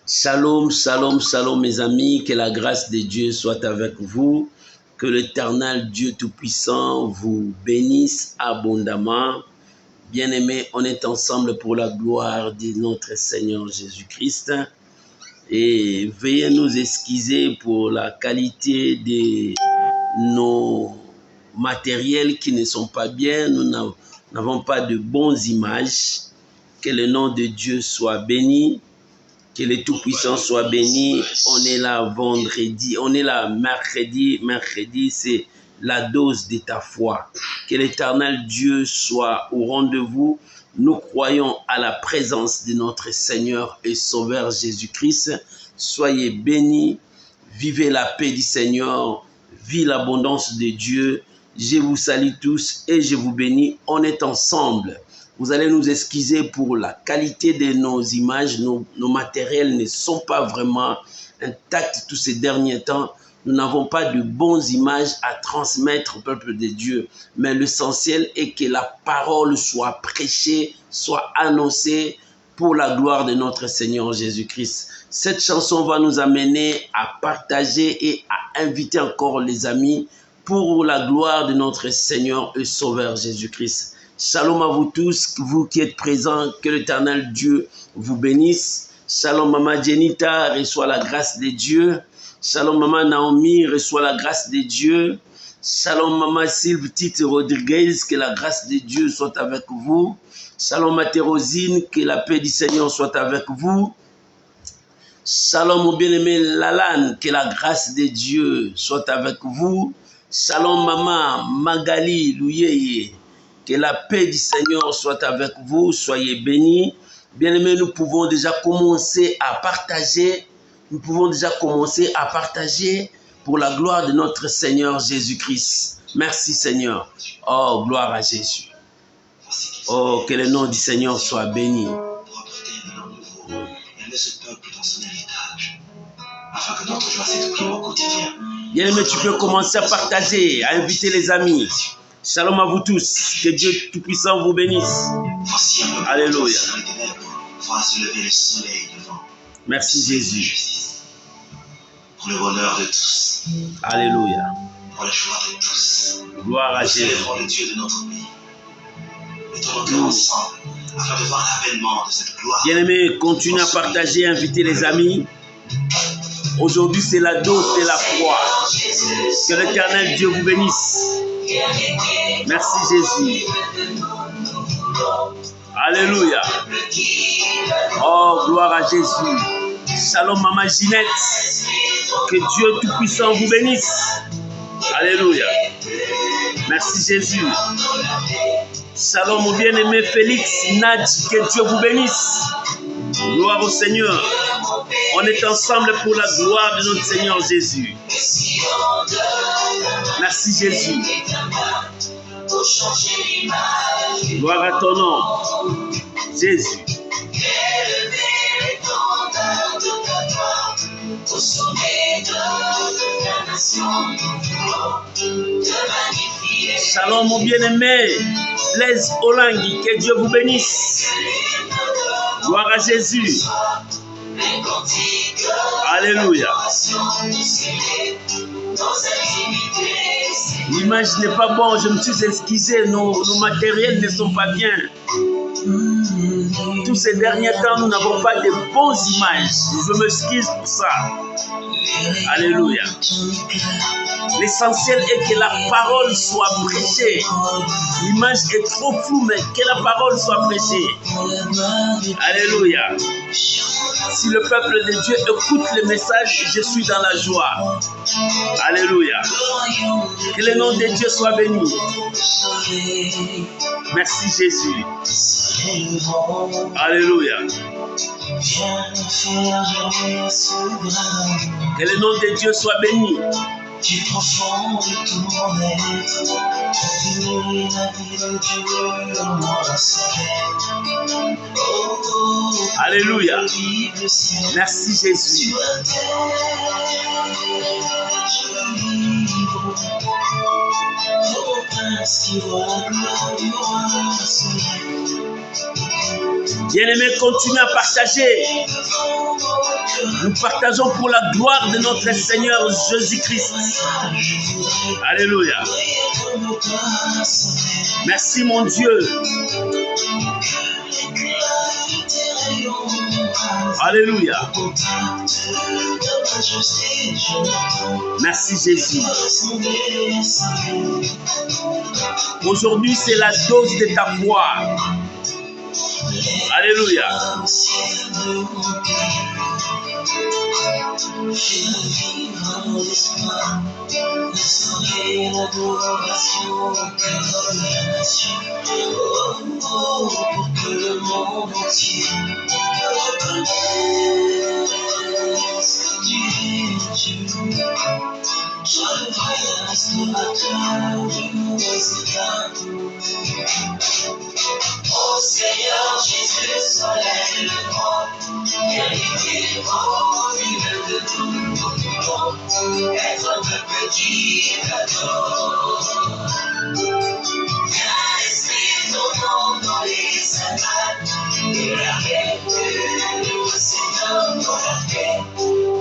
Shalom, shalom, shalom mes amis, que la grâce de Dieu soit avec vous, que l'Éternel Dieu Tout-Puissant vous bénisse abondamment. Bien-aimés, on est ensemble pour la gloire de notre Seigneur Jésus-Christ et veuillez nous excuser pour la qualité de nos matériels qui ne sont pas bien, nous n'avons pas de bonnes images. Que le nom de Dieu soit béni. Que le Tout-Puissant soit béni. On est là vendredi, on est là mercredi. Mercredi, c'est la dose de ta foi. Que l'Éternel Dieu soit au rendez-vous. Nous croyons à la présence de notre Seigneur et Sauveur Jésus-Christ. Soyez bénis. Vivez la paix du Seigneur. Vivez l'abondance de Dieu. Je vous salue tous et je vous bénis. On est ensemble. Vous allez nous excuser pour la qualité de nos images. Nos matériels ne sont pas vraiment intacts tous ces derniers temps. Nous n'avons pas de bonnes images à transmettre au peuple de Dieu. Mais l'essentiel est que la parole soit prêchée, soit annoncée pour la gloire de notre Seigneur Jésus-Christ. Cette chanson va nous amener à partager et à inviter encore les amis pour la gloire de notre Seigneur et Sauveur Jésus-Christ. Shalom à vous tous, vous qui êtes présents, que l'Éternel Dieu vous bénisse. Shalom Maman Jenita, reçois la grâce de Dieu. Shalom Maman Naomi, reçois la grâce de Dieu. Shalom Maman Sylvie Tite Rodriguez, que la grâce de Dieu soit avec vous. Shalom Mathérosine, que la paix du Seigneur soit avec vous. Shalom mon bien-aimé Lalan, que la grâce de Dieu soit avec vous. Shalom Maman Magali Louyeye. Que la paix du Seigneur soit avec vous, soyez bénis. Bien-aimés, nous pouvons déjà commencer à partager. Nous pouvons déjà commencer à partager pour la gloire de notre Seigneur Jésus-Christ. Merci Seigneur. Oh, gloire à Jésus. Oh, que le nom du Seigneur soit béni. Bien-aimés, tu peux commencer à partager, à inviter les amis. Shalom à vous tous, que Dieu Tout-Puissant vous bénisse. Alléluia. Merci Jésus. Pour le bonheur de tous. Alléluia. Pour la joie de tous. Gloire à Jésus. Célébrons le Dieu de notre pays. Mettons-nous ensemble afin de voir l'avènement de cette gloire. Bien-aimés, continuez à partager, inviter les amis. Aujourd'hui, c'est la dose de la foi. Que l'Éternel Dieu vous bénisse. Merci Jésus. Alléluia. Oh, gloire à Jésus. Shalom Maman Ginette. Que Dieu Tout-Puissant vous bénisse. Alléluia. Merci Jésus. Shalom mon bien-aimé Félix Nadj. Que Dieu vous bénisse. Gloire au Seigneur. On est ensemble pour la gloire de notre Seigneur Jésus. Merci Jésus. Gloire à ton nom, Jésus. Shalom mon bien-aimé, Blaise Olangui, que Dieu vous bénisse. Gloire à Jésus. Alléluia. L'image n'est pas bonne, je me suis excusé, nos matériels ne sont pas bien. Tous ces derniers temps, nous n'avons pas de bonnes images. Je m'excuse pour ça. Alléluia. L'essentiel est que la parole soit prêchée. L'image est trop floue, mais que la parole soit prêchée. Alléluia. Si le peuple de Dieu écoute le message, je suis dans la joie. Alléluia. Que le nom de Dieu soit béni. Merci Jésus. Alléluia. Que le nom de Dieu soit béni. Du profond de tout mon être, la vie de Dieu en moi Alléluia. Merci Jésus. Bien-aimés, continuez à partager. Nous partageons pour la gloire de notre Seigneur Jésus-Christ. Alléluia. Merci mon Dieu. Alléluia. Merci Jésus. Aujourd'hui, c'est la dose de ta foi. Alléluia. Ô Seigneur Jésus, soleil le grand, vérité au milieu de tout le monde, être un petit adore. Viens esprit ton nom dans les salades, et la paix le Seigneur dans la paix,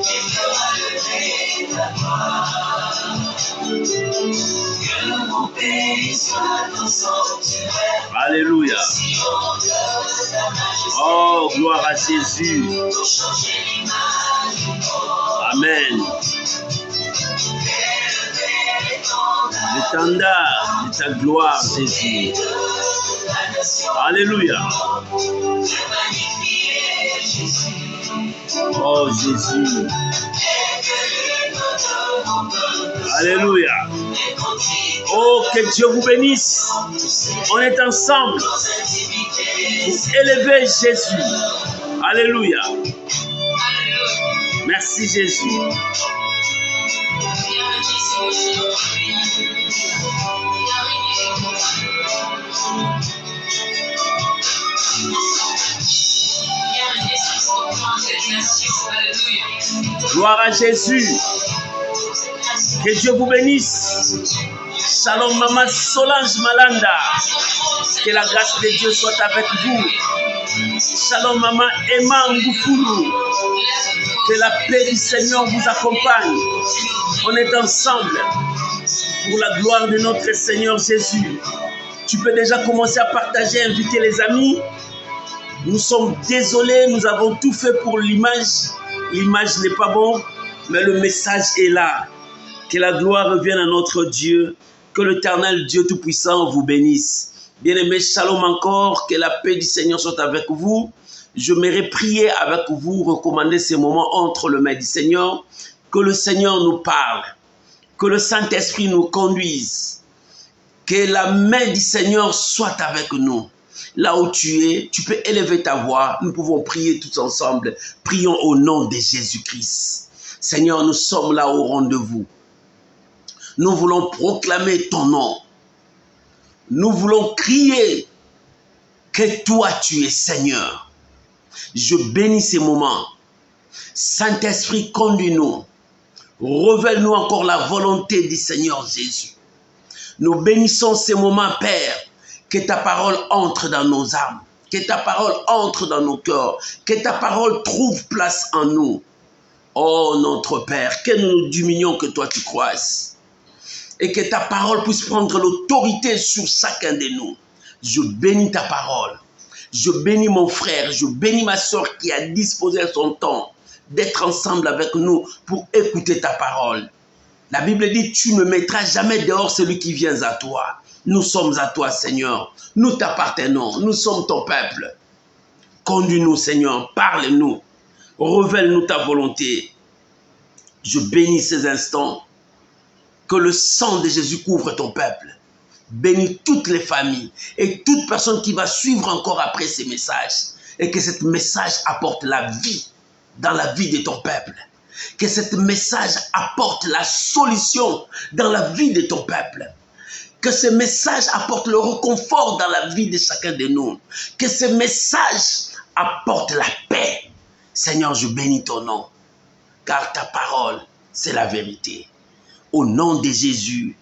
qui fera lever ta gloire. Que mon pays soit ton sanctuaire. Alléluia. Oh, gloire à Jésus. Amen. L'étendard de ta gloire, Jésus. Alléluia. Oh, Jésus. Alléluia. Oh, que Dieu vous bénisse. On est ensemble pour élever Jésus. Alléluia. Merci Jésus. Gloire à Jésus. Que Dieu vous bénisse. Shalom Maman Solange Malanda. Que la grâce de Dieu soit avec vous. Shalom Maman Emma Ngufulu. Que la paix du Seigneur vous accompagne. On est ensemble pour la gloire de notre Seigneur Jésus. Tu peux déjà commencer à partager, inviter les amis. Nous sommes désolés, nous avons tout fait pour l'image. L'image n'est pas bonne, mais le message est là. Que la gloire revienne à notre Dieu. Que l'Éternel Dieu Tout-Puissant vous bénisse. Bien-aimés, shalom encore. Que la paix du Seigneur soit avec vous. Je m'aimerais prier avec vous, recommander ces moments entre les mains du Seigneur. Que le Seigneur nous parle. Que le Saint-Esprit nous conduise. Que la main du Seigneur soit avec nous. Là où tu es, tu peux élever ta voix. Nous pouvons prier tous ensemble. Prions au nom de Jésus-Christ. Seigneur, nous sommes là au rendez-vous. Nous voulons proclamer ton nom. Nous voulons crier que toi tu es Seigneur. Je bénis ces moments. Saint-Esprit, conduis-nous. Révèle-nous encore la volonté du Seigneur Jésus. Nous bénissons ces moments, Père. Que ta parole entre dans nos âmes. Que ta parole entre dans nos cœurs. Que ta parole trouve place en nous. Oh notre Père, que nous nous diminuions, que toi tu croisses. Et que ta parole puisse prendre l'autorité sur chacun de nous. Je bénis ta parole. Je bénis mon frère, je bénis ma soeur qui a disposé son temps d'être ensemble avec nous pour écouter ta parole. La Bible dit, tu ne mettras jamais dehors celui qui vient à toi. Nous sommes à toi, Seigneur. Nous t'appartenons. Nous sommes ton peuple. Conduis-nous, Seigneur. Parle-nous. Révèle-nous ta volonté. Je bénis ces instants. Que le sang de Jésus couvre ton peuple. Bénis toutes les familles et toute personne qui va suivre encore après ces messages. Et que ce message apporte la vie dans la vie de ton peuple. Que ce message apporte la solution dans la vie de ton peuple. Que ce message apporte le réconfort dans la vie de chacun de nous. Que ce message apporte la paix. Seigneur, je bénis ton nom. Car ta parole, c'est la vérité. Au nom de Jésus.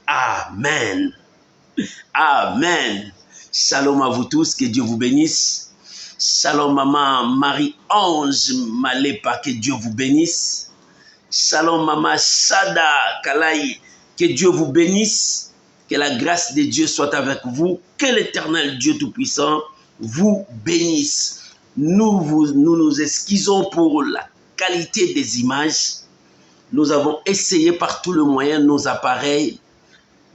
Amen. Amen. Shalom à vous tous. Que Dieu vous bénisse. Shalom maman Marie-Ange Malepa, que Dieu vous bénisse. Shalom maman Shada Kalaï, que Dieu vous bénisse. Que la grâce de Dieu soit avec vous. Que l'Éternel Dieu Tout-Puissant vous bénisse. Nous excusons pour la qualité des images. Nous avons essayé par tous les moyens, nos appareils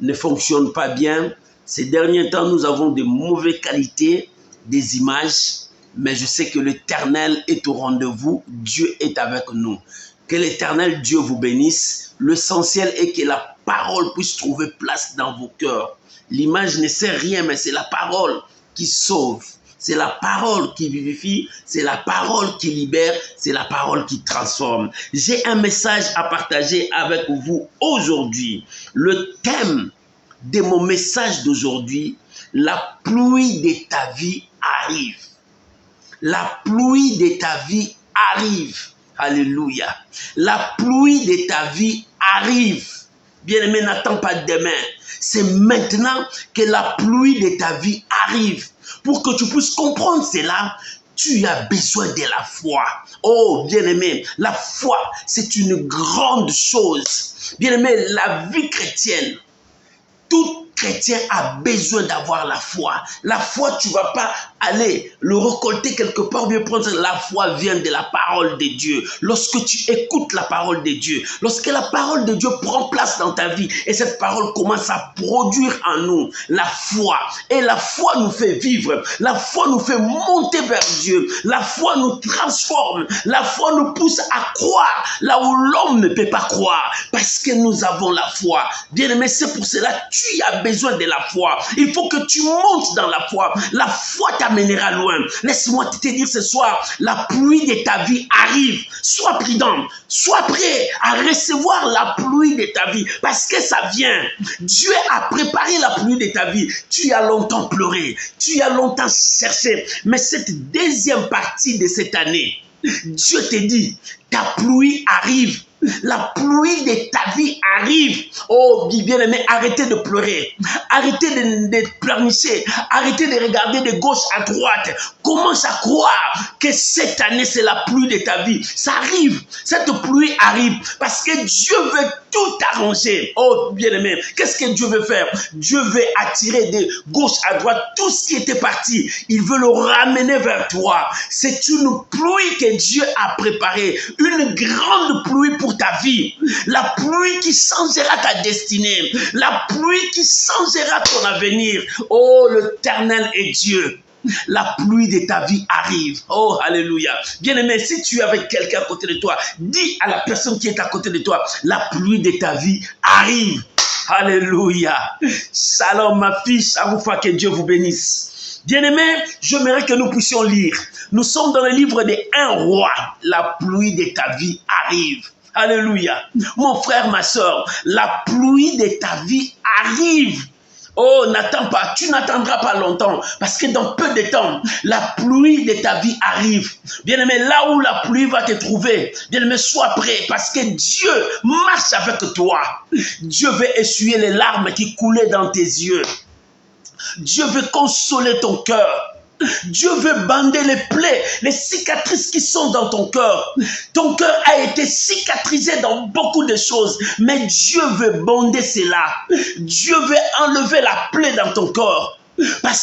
ne fonctionnent pas bien. Ces derniers temps, nous avons de mauvaises qualités des images, mais je sais que l'Éternel est au rendez-vous. Dieu est avec nous. Que l'Éternel Dieu vous bénisse. L'essentiel est que la parole puisse trouver place dans vos cœurs. L'image ne sert rien, mais c'est la parole qui sauve. C'est la parole qui vivifie, c'est la parole qui libère, c'est la parole qui transforme. J'ai un message à partager avec vous aujourd'hui. Le thème de mon message d'aujourd'hui, la pluie de ta vie arrive. La pluie de ta vie arrive. Alléluia. La pluie de ta vie arrive. Bien-aimé, n'attends pas demain. C'est maintenant que la pluie de ta vie arrive. Pour que tu puisses comprendre cela, tu as besoin de la foi. Oh, bien-aimé, la foi, c'est une grande chose. Bien-aimé, la vie chrétienne, tout chrétien a besoin d'avoir la foi. La foi, tu ne vas pas aller le récolter quelque part, bien prendre. La foi vient de la parole de Dieu. Lorsque tu écoutes la parole de Dieu, lorsque la parole de Dieu prend place dans ta vie et cette parole commence à produire en nous la foi. Et la foi nous fait vivre. La foi nous fait monter vers Dieu. La foi nous transforme. La foi nous pousse à croire là où l'homme ne peut pas croire. Parce que nous avons la foi. Bien-aimé, c'est pour cela que tu as besoin de la foi. Il faut que tu montes dans la foi. La foi t'amènera loin. Laisse-moi te dire ce soir, la pluie de ta vie arrive. Sois prudent. Sois prêt à recevoir la pluie de ta vie. Parce que ça vient. Dieu a préparé la pluie de ta vie. Tu as longtemps pleuré. Tu as longtemps cherché. Mais cette deuxième partie de cette année, Dieu te dit, ta pluie arrive. La pluie de ta vie arrive. Oh, bien-aimé, arrêtez de pleurer. Arrêtez de pleurnicher. Arrêtez de regarder de gauche à droite. Commence à croire que cette année, c'est la pluie de ta vie. Ça arrive. Cette pluie arrive. Parce que Dieu veut tout arranger. Oh, bien-aimé, qu'est-ce que Dieu veut faire? Dieu veut attirer de gauche à droite tout ce qui était parti. Il veut le ramener vers toi. C'est une pluie que Dieu a préparée. Une grande pluie pour ta vie. La pluie qui changera ta destinée. La pluie qui changera ton avenir. Oh, l'Éternel est Dieu. La pluie de ta vie arrive. Oh, alléluia. Bien-aimé, si tu es avec quelqu'un à côté de toi, dis à la personne qui est à côté de toi, la pluie de ta vie arrive. Alléluia. Shalom ma fille, Sharoufa, que Dieu vous bénisse. Bien-aimé, j'aimerais que nous puissions lire. Nous sommes dans le livre de 1 roi. La pluie de ta vie arrive. Alléluia. Mon frère, ma soeur, la pluie de ta vie arrive. Oh, n'attends pas, tu n'attendras pas longtemps, parce que dans peu de temps, la pluie de ta vie arrive. Bien-aimé, là où la pluie va te trouver, bien-aimé, sois prêt, parce que Dieu marche avec toi. Dieu veut essuyer les larmes qui coulaient dans tes yeux. Dieu veut consoler ton cœur. Dieu veut bander les plaies, les cicatrices qui sont dans ton cœur. Ton cœur a été cicatrisé dans beaucoup de choses, mais Dieu veut bander cela. Dieu veut enlever la plaie dans ton corps.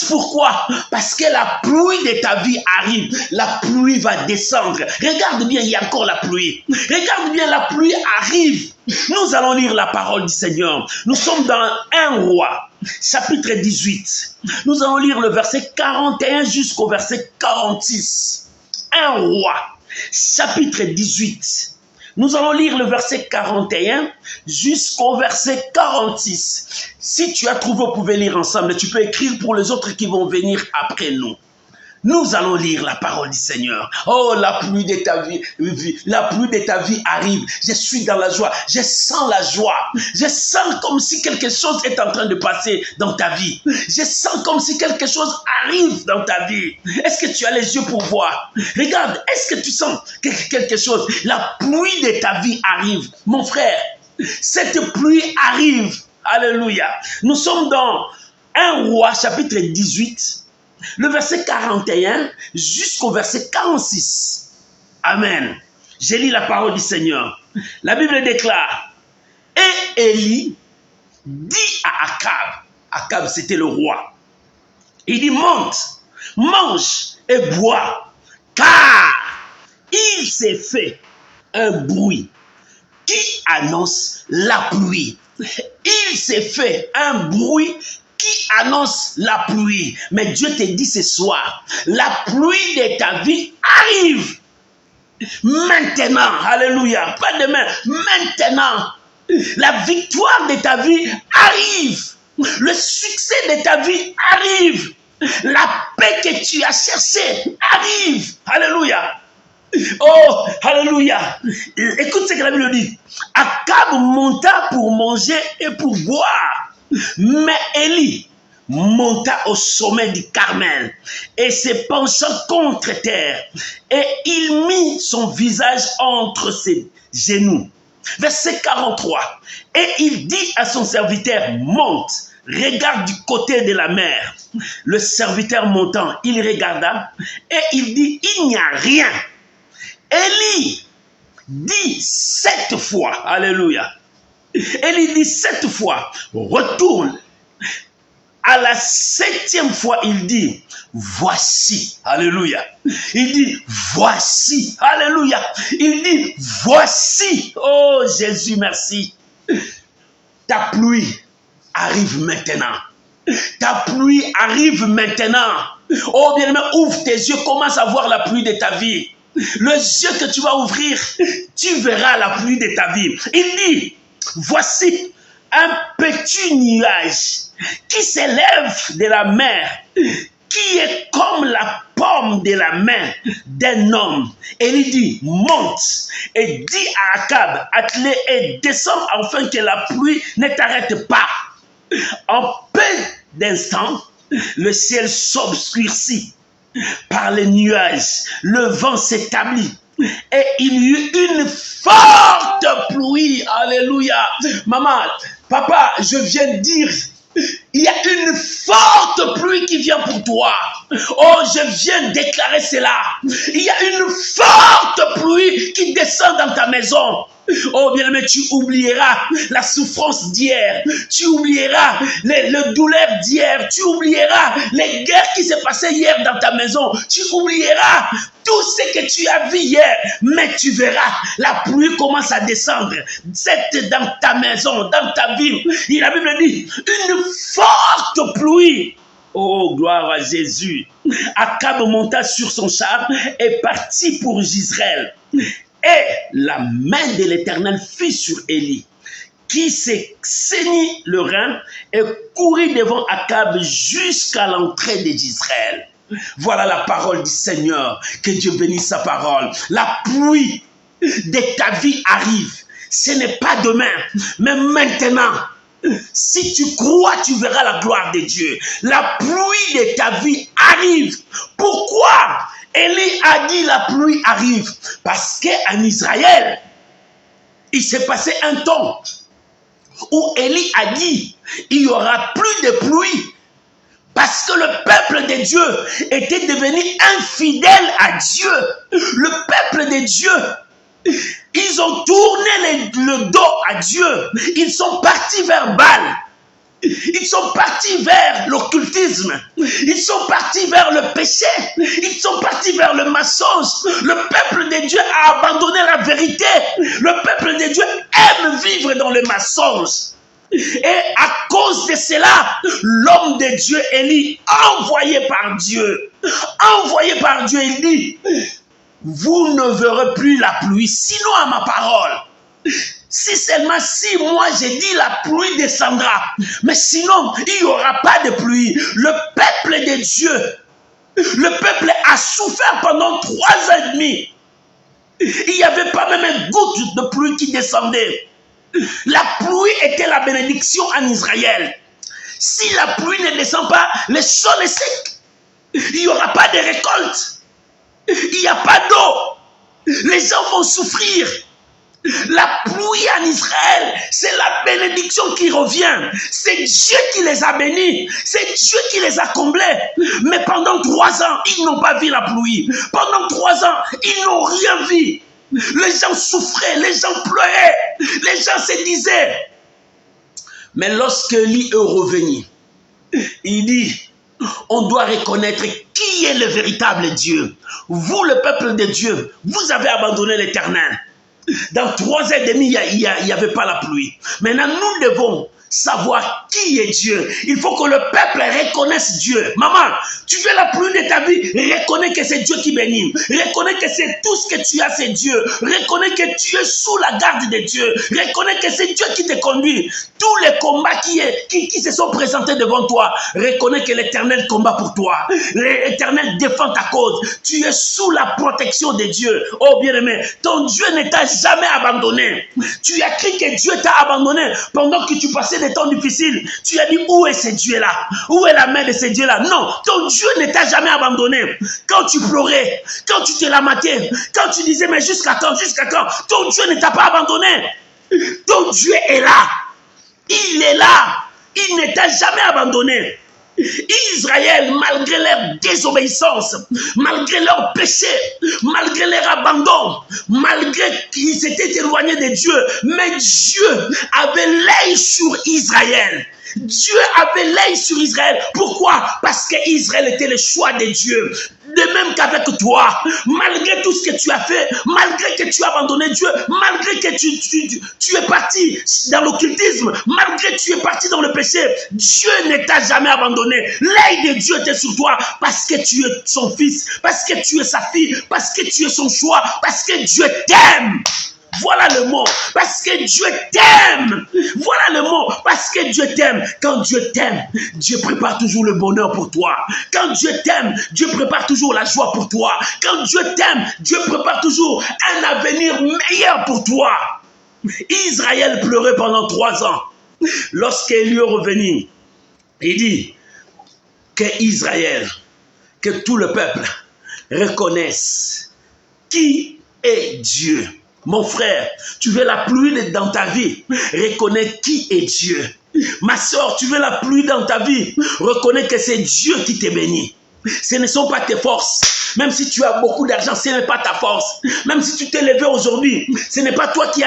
Pourquoi? Parce que la pluie de ta vie arrive. La pluie va descendre. Regarde bien, il y a encore la pluie. Regarde bien, la pluie arrive. Nous allons lire la parole du Seigneur. Nous sommes dans 1 roi, chapitre 18. Nous allons lire le verset 41 jusqu'au verset 46. 1 roi, chapitre 18. Nous allons lire le verset 41 jusqu'au verset 46. Si tu as trouvé, vous pouvez lire ensemble. Tu peux écrire pour les autres qui vont venir après nous. Nous allons lire la parole du Seigneur. Oh, la pluie de ta vie arrive. Je suis dans la joie. Je sens la joie. Je sens comme si quelque chose est en train de passer dans ta vie. Je sens comme si quelque chose arrive dans ta vie. Est-ce que tu as les yeux pour voir? Regarde, est-ce que tu sens quelque chose? La pluie de ta vie arrive. Mon frère, cette pluie arrive. Alléluia. Nous sommes dans 1 roi, chapitre 18. le verset 41 jusqu'au verset 46. Amen. J'ai lu la parole du Seigneur. La Bible déclare, et Élie dit à Akab, Akab c'était le roi, il dit monte, mange et bois, car il s'est fait un bruit qui annonce la pluie. Il s'est fait un bruit qui annonce la pluie. Mais Dieu te dit ce soir, la pluie de ta vie arrive. Maintenant, alléluia, pas demain, maintenant. La victoire de ta vie arrive. Le succès de ta vie arrive. La paix que tu as cherchée arrive. Alléluia. Oh, alléluia. Écoute ce que la Bible dit. Akab monta pour manger et pour boire. Mais Élie monta au sommet du Carmel et se pencha contre terre. Et il mit son visage entre ses genoux. Verset 43. Et il dit à son serviteur, monte, regarde du côté de la mer. Le serviteur montant, il regarda et il dit, il n'y a rien. Élie dit 7 fois, alléluia. Élie dit 7 fois, retourne. À la 7e fois, il dit, voici, alléluia. Il dit, voici, alléluia. Il dit, voici, oh Jésus, merci. Ta pluie arrive maintenant. Ta pluie arrive maintenant. Oh bien-aimé, ouvre tes yeux, commence à voir la pluie de ta vie. Le yeux que tu vas ouvrir, tu verras la pluie de ta vie. Il dit, voici un petit nuage qui s'élève de la mer, qui est comme la paume de la main d'un homme. Et il dit, monte et dis à Akab, attelle et descends afin que la pluie ne t'arrête pas. En peu d'instants, le ciel s'obscurcit par les nuages, le vent s'établit et il y eut une forte pluie. Alléluia. Maman, papa, je viens de dire, il y a une forte pluie qui vient pour toi. Oh, je viens de déclarer cela. Il y a une forte pluie qui descend dans ta maison. Oh bien-aimé, tu oublieras la souffrance d'hier. Tu oublieras les douleurs d'hier. Tu oublieras les guerres qui s'est passées hier dans ta maison. Tu oublieras tout ce que tu as vu hier. Mais tu verras, la pluie commence à descendre. C'est dans ta maison, dans ta vie. Et la Bible dit, une forte pluie. Oh, gloire à Jésus. Akab monta sur son char et partit pour Jezreel. Et la main de l'Éternel fut sur Élie, qui s'est saigné le rein et courut devant Akab jusqu'à l'entrée de Jezreel. Voilà la parole du Seigneur. Que Dieu bénisse sa parole. La pluie de ta vie arrive. Ce n'est pas demain, mais maintenant. Si tu crois, tu verras la gloire de Dieu. La pluie de ta vie arrive. Pourquoi Élie a dit la pluie arrive? Parce qu'en Israël, il s'est passé un temps où Élie a dit il n'y aura plus de pluie. Parce que le peuple de Dieu était devenu infidèle à Dieu. Le peuple de Dieu, ils ont tourné le dos à Dieu. Ils sont partis vers Baal. Ils sont partis vers l'occultisme. Ils sont partis vers le péché. Ils sont partis vers le mensonge. Le peuple de Dieu a abandonné la vérité. Le peuple de Dieu aime vivre dans le mensonge. Et à cause de cela, l'homme de Dieu, Élie, envoyé par Dieu, il dit, vous ne verrez plus la pluie, sinon à ma parole. Si seulement si moi j'ai dit la pluie descendra, mais sinon il n'y aura pas de pluie. Le peuple de Dieu, le peuple a souffert pendant 3 ans et demi. Il n'y avait pas même une goutte de pluie qui descendait. La pluie était la bénédiction en Israël. Si la pluie ne descend pas, le sol est sec. Il n'y aura pas de récolte. Il n'y a pas d'eau. Les gens vont souffrir. La pluie en Israël, c'est la bénédiction qui revient. C'est Dieu qui les a bénis. C'est Dieu qui les a comblés. Mais pendant 3 ans, ils n'ont pas vu la pluie. Pendant 3 ans, ils n'ont rien vu. Les gens souffraient, les gens pleuraient, les gens se disaient. Mais lorsque Élie est revenu, il dit, on doit reconnaître qui est le véritable Dieu. Vous, le peuple de Dieu, vous avez abandonné l'Éternel. Dans 3 ans et demi, il n'y avait pas la pluie. Maintenant, nous devons savoir qui est Dieu. Il faut que le peuple reconnaisse Dieu. Maman, tu veux la pluie de ta vie, reconnais que c'est Dieu qui bénit. Reconnais que c'est tout ce que tu as, c'est Dieu. Reconnais que tu es sous la garde de Dieu. Reconnais que c'est Dieu qui te conduit. Tous les combats qui se sont présentés devant toi, reconnais que l'Éternel combat pour toi. L'Éternel défend ta cause. Tu es sous la protection de Dieu. Oh bien-aimé, ton Dieu ne t'a jamais abandonné. Tu as cru que Dieu t'a abandonné pendant que tu passais des temps difficiles. Tu as dit, où est ce Dieu-là? Où est la main de ce Dieu-là? Non, ton Dieu ne t'a jamais abandonné. Quand tu pleurais, quand tu te lamentais, quand tu disais, mais jusqu'à quand, ton Dieu ne t'a pas abandonné. Ton Dieu est là. Il est là. Il ne t'a jamais abandonné. Israël, malgré leur désobéissance, malgré leur péché, malgré leur abandon, malgré qu'ils s'étaient éloignés de Dieu, mais Dieu avait l'œil sur Israël. Dieu avait l'œil sur Israël. Pourquoi? Parce qu'Israël était le choix de Dieu. De même qu'avec toi, malgré tout ce que tu as fait, malgré que tu as abandonné Dieu, malgré que tu es parti dans l'occultisme, malgré que tu es parti dans le péché, Dieu ne t'a jamais abandonné. L'œil de Dieu était sur toi parce que tu es son fils, parce que tu es sa fille, parce que tu es son choix, parce que Dieu t'aime. Voilà le mot, parce que Dieu t'aime. Voilà le mot, parce que Dieu t'aime. Quand Dieu t'aime, Dieu prépare toujours le bonheur pour toi. Quand Dieu t'aime, Dieu prépare toujours la joie pour toi. Quand Dieu t'aime, Dieu prépare toujours un avenir meilleur pour toi. Israël pleurait pendant 3 ans. Lorsqu'Élie est revenu, il dit que Israël, que tout le peuple reconnaisse qui est Dieu. Mon frère, tu veux la pluie dans ta vie, reconnais qui est Dieu. Ma soeur, tu veux la pluie dans ta vie, reconnais que c'est Dieu qui te bénit. Ce ne sont pas tes forces. Même si tu as beaucoup d'argent, ce n'est pas ta force. Même si tu t'es levé aujourd'hui, ce n'est pas toi qui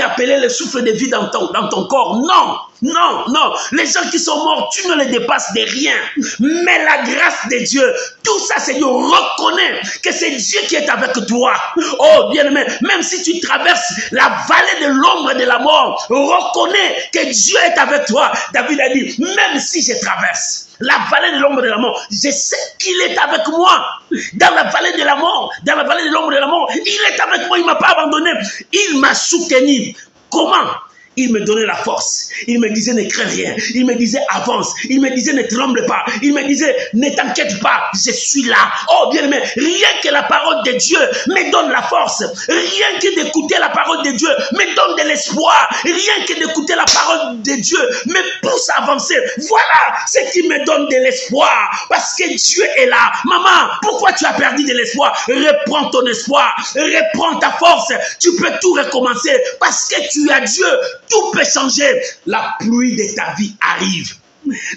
a appelé le souffle de vie dans ton corps. Non, non, non. Les gens qui sont morts, tu ne les dépasses de rien. Mais la grâce de Dieu, tout ça, c'est Dieu. Reconnais que c'est Dieu qui est avec toi. Oh, bien-aimé, même si tu traverses la vallée de l'ombre de la mort, reconnais que Dieu est avec toi. David a dit, même si je traverse la vallée de l'ombre de la mort, je sais qu'il est avec moi. Dans la vallée de la mort, dans la vallée de l'ombre de la mort, il est avec moi, il ne m'a pas abandonné. Il m'a soutenu. Comment? Il me donnait la force. Il me disait, ne crains rien. Il me disait, avance. Il me disait, ne tremble pas. Il me disait, ne t'inquiète pas, je suis là. Oh, bien aimé, rien que la parole de Dieu me donne la force. Rien que d'écouter la parole de Dieu me donne de l'espoir. Rien que d'écouter la parole de Dieu me pousse à avancer. Voilà ce qui me donne de l'espoir. Parce que Dieu est là. Maman, pourquoi tu as perdu de l'espoir? Reprends ton espoir. Reprends ta force. Tu peux tout recommencer. Parce que tu as Dieu. Tout peut changer. La pluie de ta vie arrive.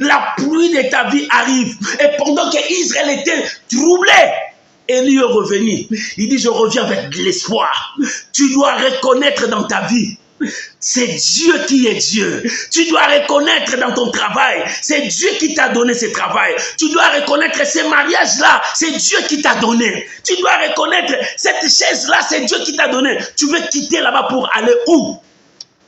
La pluie de ta vie arrive. Et pendant que Israël était troublé, Élie est revenu. Il dit, je reviens avec de l'espoir. Tu dois reconnaître dans ta vie, c'est Dieu qui est Dieu. Tu dois reconnaître dans ton travail, c'est Dieu qui t'a donné ce travail. Tu dois reconnaître ce mariage-là, c'est Dieu qui t'a donné. Tu dois reconnaître cette chaise-là, c'est Dieu qui t'a donné. Tu veux quitter là-bas pour aller où?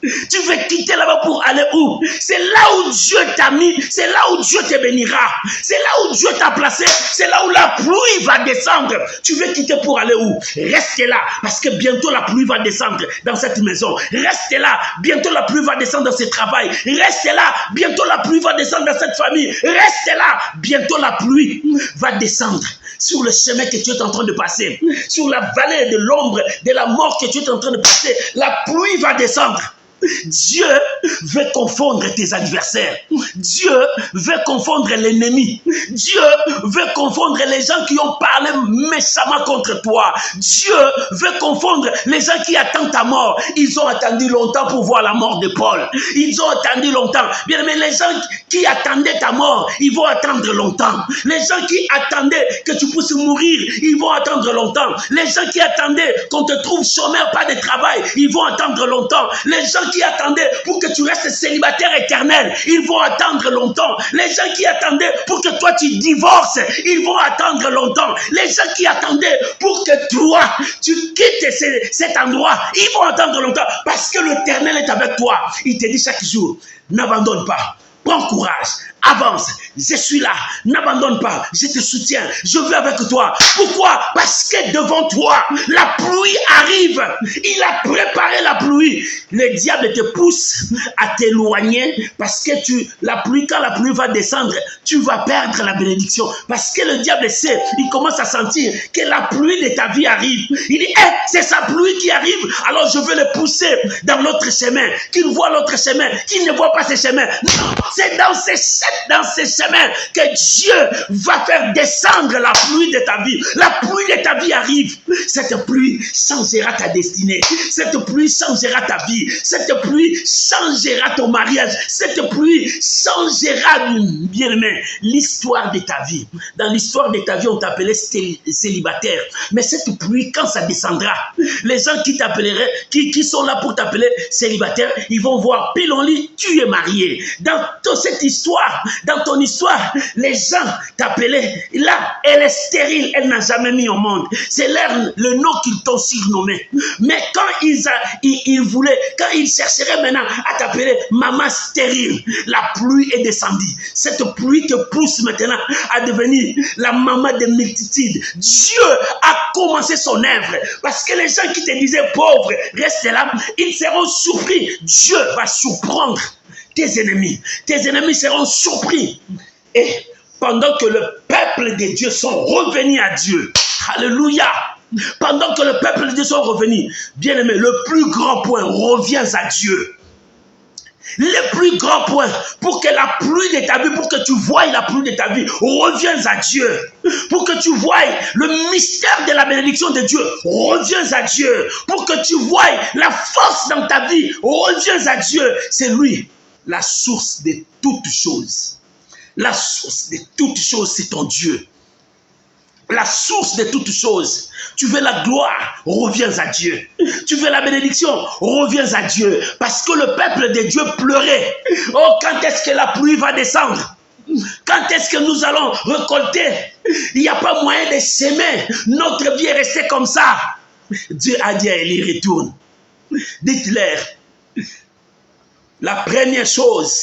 Tu veux quitter là-bas pour aller où? C'est là où Dieu t'a mis, c'est là où Dieu te bénira, c'est là où Dieu t'a placé, c'est là où la pluie va descendre. Tu veux quitter pour aller où? Reste là, parce que bientôt la pluie va descendre dans cette maison. Reste là, bientôt la pluie va descendre dans ce travail. Reste là, bientôt la pluie va descendre dans cette famille. Reste là, bientôt la pluie va descendre sur le chemin que tu es en train de passer, sur la vallée de l'ombre de la mort que tu es en train de passer. La pluie va descendre. Dieu veut confondre tes adversaires. Dieu veut confondre l'ennemi. Dieu veut confondre les gens qui ont parlé méchamment contre toi. Dieu veut confondre les gens qui attendent ta mort. Ils ont attendu longtemps pour voir la mort de Paul. Ils ont attendu longtemps. Bien, mais les gens qui attendaient ta mort, ils vont attendre longtemps. Les gens qui attendaient que tu puisses mourir, ils vont attendre longtemps. Les gens qui attendaient qu'on te trouve chômeur, pas de travail, ils vont attendre longtemps. Les gens qui attendaient pour que tu restes célibataire éternel, ils vont attendre longtemps. Les gens qui attendaient pour que toi tu divorces, ils vont attendre longtemps. Les gens qui attendaient pour que toi tu quittes cet endroit, ils vont attendre longtemps. Parce que l'Éternel est avec toi. Il te dit chaque jour, n'abandonne pas. Prends courage, avance, je suis là, n'abandonne pas, je te soutiens, je vais avec toi. Pourquoi? Parce que devant toi, la pluie arrive. Il a préparé la pluie. Le diable te pousse à t'éloigner parce que quand la pluie va descendre, tu vas perdre la bénédiction. Parce que le diable sait, il commence à sentir que la pluie de ta vie arrive. Il dit, c'est sa pluie qui arrive, alors je vais le pousser dans l'autre chemin, qu'il voit l'autre chemin, qu'il ne voit pas ce chemin. Non, c'est dans ces chemins que Dieu va faire descendre la pluie de ta vie. La pluie de ta vie arrive. Cette pluie changera ta destinée. Cette pluie changera ta vie. Cette pluie changera ton mariage. Cette pluie changera, bien-aimé, l'histoire de ta vie. Dans l'histoire de ta vie, on t'appelait célibataire. Mais cette pluie, quand ça descendra, les gens qui t'appelleraient, qui sont là pour t'appeler célibataire, ils vont voir, pile en lit, tu es marié. Dans cette histoire, dans ton histoire, les gens t'appelaient, là, elle est stérile, elle n'a jamais mis au monde. C'est le nom qu'ils t'ont surnommé. Mais quand ils voulaient, quand ils chercheraient maintenant à t'appeler maman stérile, la pluie est descendue. Cette pluie te pousse maintenant à devenir la maman des multitudes. Dieu a commencé son œuvre. Parce que les gens qui te disaient pauvre, reste là, ils seront surpris. Dieu va surprendre tes ennemis. Tes ennemis seront surpris. Et pendant que le peuple de Dieu sont revenus à Dieu, alléluia, pendant que le peuple de Dieu sont revenus, bien aimé, le plus grand point, reviens à Dieu. Le plus grand point, pour que la pluie de ta vie, pour que tu voies la pluie de ta vie, reviens à Dieu. Pour que tu voies le mystère de la bénédiction de Dieu, reviens à Dieu. Pour que tu voies la force dans ta vie, reviens à Dieu. C'est lui, la source de toutes choses. La source de toutes choses, c'est ton Dieu. La source de toutes choses. Tu veux la gloire, reviens à Dieu. Tu veux la bénédiction, reviens à Dieu. Parce que le peuple de Dieu pleurait. Oh, quand est-ce que la pluie va descendre? Quand est-ce que nous allons récolter? Il n'y a pas moyen de s'aimer. Notre vie est restée comme ça. Dieu a dit à Élie, retourne. Dites-leur, la première chose,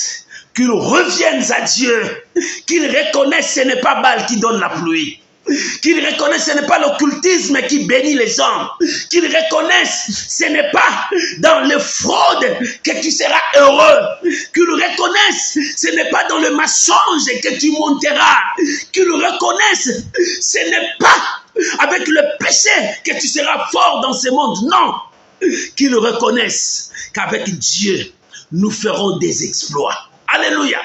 qu'ils reviennent à Dieu, qu'ils reconnaissent que ce n'est pas Baal qui donne la pluie. Qu'ils reconnaissent que ce n'est pas l'occultisme qui bénit les gens. Qu'ils reconnaissent que ce n'est pas dans le fraude que tu seras heureux. Qu'ils reconnaissent que ce n'est pas dans le mensonge que tu monteras. Qu'ils reconnaissent que ce n'est pas avec le péché que tu seras fort dans ce monde. Non. Qu'ils reconnaissent qu'avec Dieu, nous ferons des exploits. Alléluia.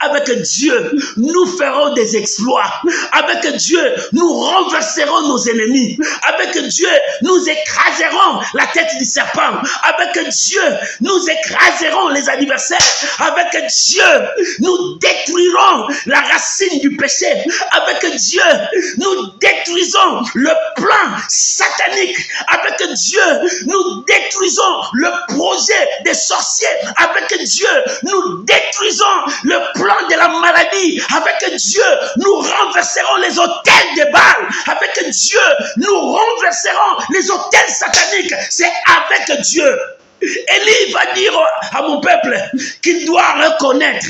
Avec Dieu, nous ferons des exploits. Avec Dieu, nous renverserons nos ennemis. Avec Dieu, nous écraserons la tête du serpent. Avec Dieu, nous écraserons les adversaires. Avec Dieu, nous détruirons la racine du péché. Avec Dieu, nous détruisons le plan satanique. Avec Dieu, nous détruisons le projet des sorciers. Avec Dieu, nous détruisons le plan de la maladie. Avec Dieu, nous renverserons les autels de Baal. Avec Dieu, nous renverserons les autels sataniques. C'est avec Dieu. Élie va dire à mon peuple qu'il doit reconnaître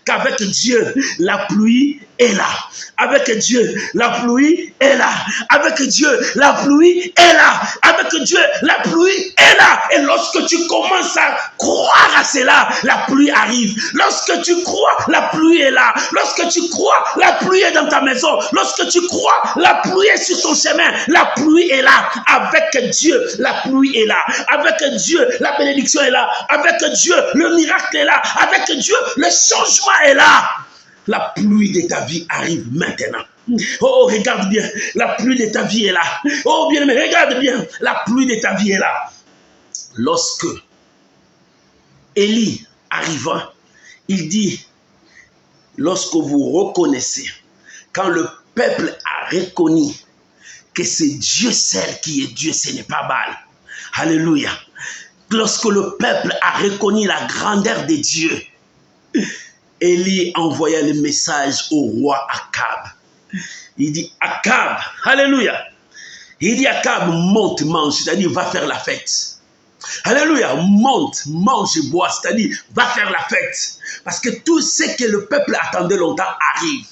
qu'avec Dieu, la pluie est là. Avec Dieu, la pluie est là. Avec Dieu, la pluie est là. Avec Dieu, la pluie est là. Et lorsque tu commences à croire à cela, la pluie arrive. Lorsque tu crois, la pluie est là. Lorsque tu crois, la pluie est dans ta maison. Lorsque tu crois, la pluie est sur ton chemin. La pluie est là. Avec Dieu, la pluie est là. Avec Dieu, la bénédiction est là. Avec Dieu, le miracle est là. Avec Dieu, le changement est là. La pluie de ta vie arrive maintenant. Oh, regarde bien, la pluie de ta vie est là. Oh, bien aimé, regarde bien, la pluie de ta vie est là. Lorsque Élie arriva, il dit, lorsque vous reconnaissez, quand le peuple a reconnu que c'est Dieu seul qui est Dieu, ce n'est pas Baal. Alléluia. Lorsque le peuple a reconnu la grandeur de Dieu, Élie envoya le message au roi Akab. Il dit, Akab, alléluia. Il dit, Akab, monte, mange, c'est-à-dire, va faire la fête. Alléluia, monte, mange et bois, c'est-à-dire, va faire la fête. Parce que tout ce que le peuple attendait longtemps arrive.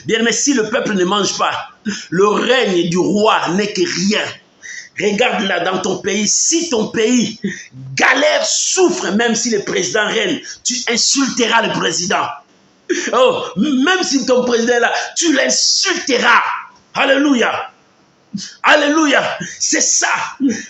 Bien, mais si le peuple ne mange pas, le règne du roi n'est que rien. Regarde là dans ton pays, si ton pays galère, souffre, même si le président règne, tu insulteras le président. Oh, même si ton président est là, tu l'insulteras. Alléluia. Alléluia, c'est ça.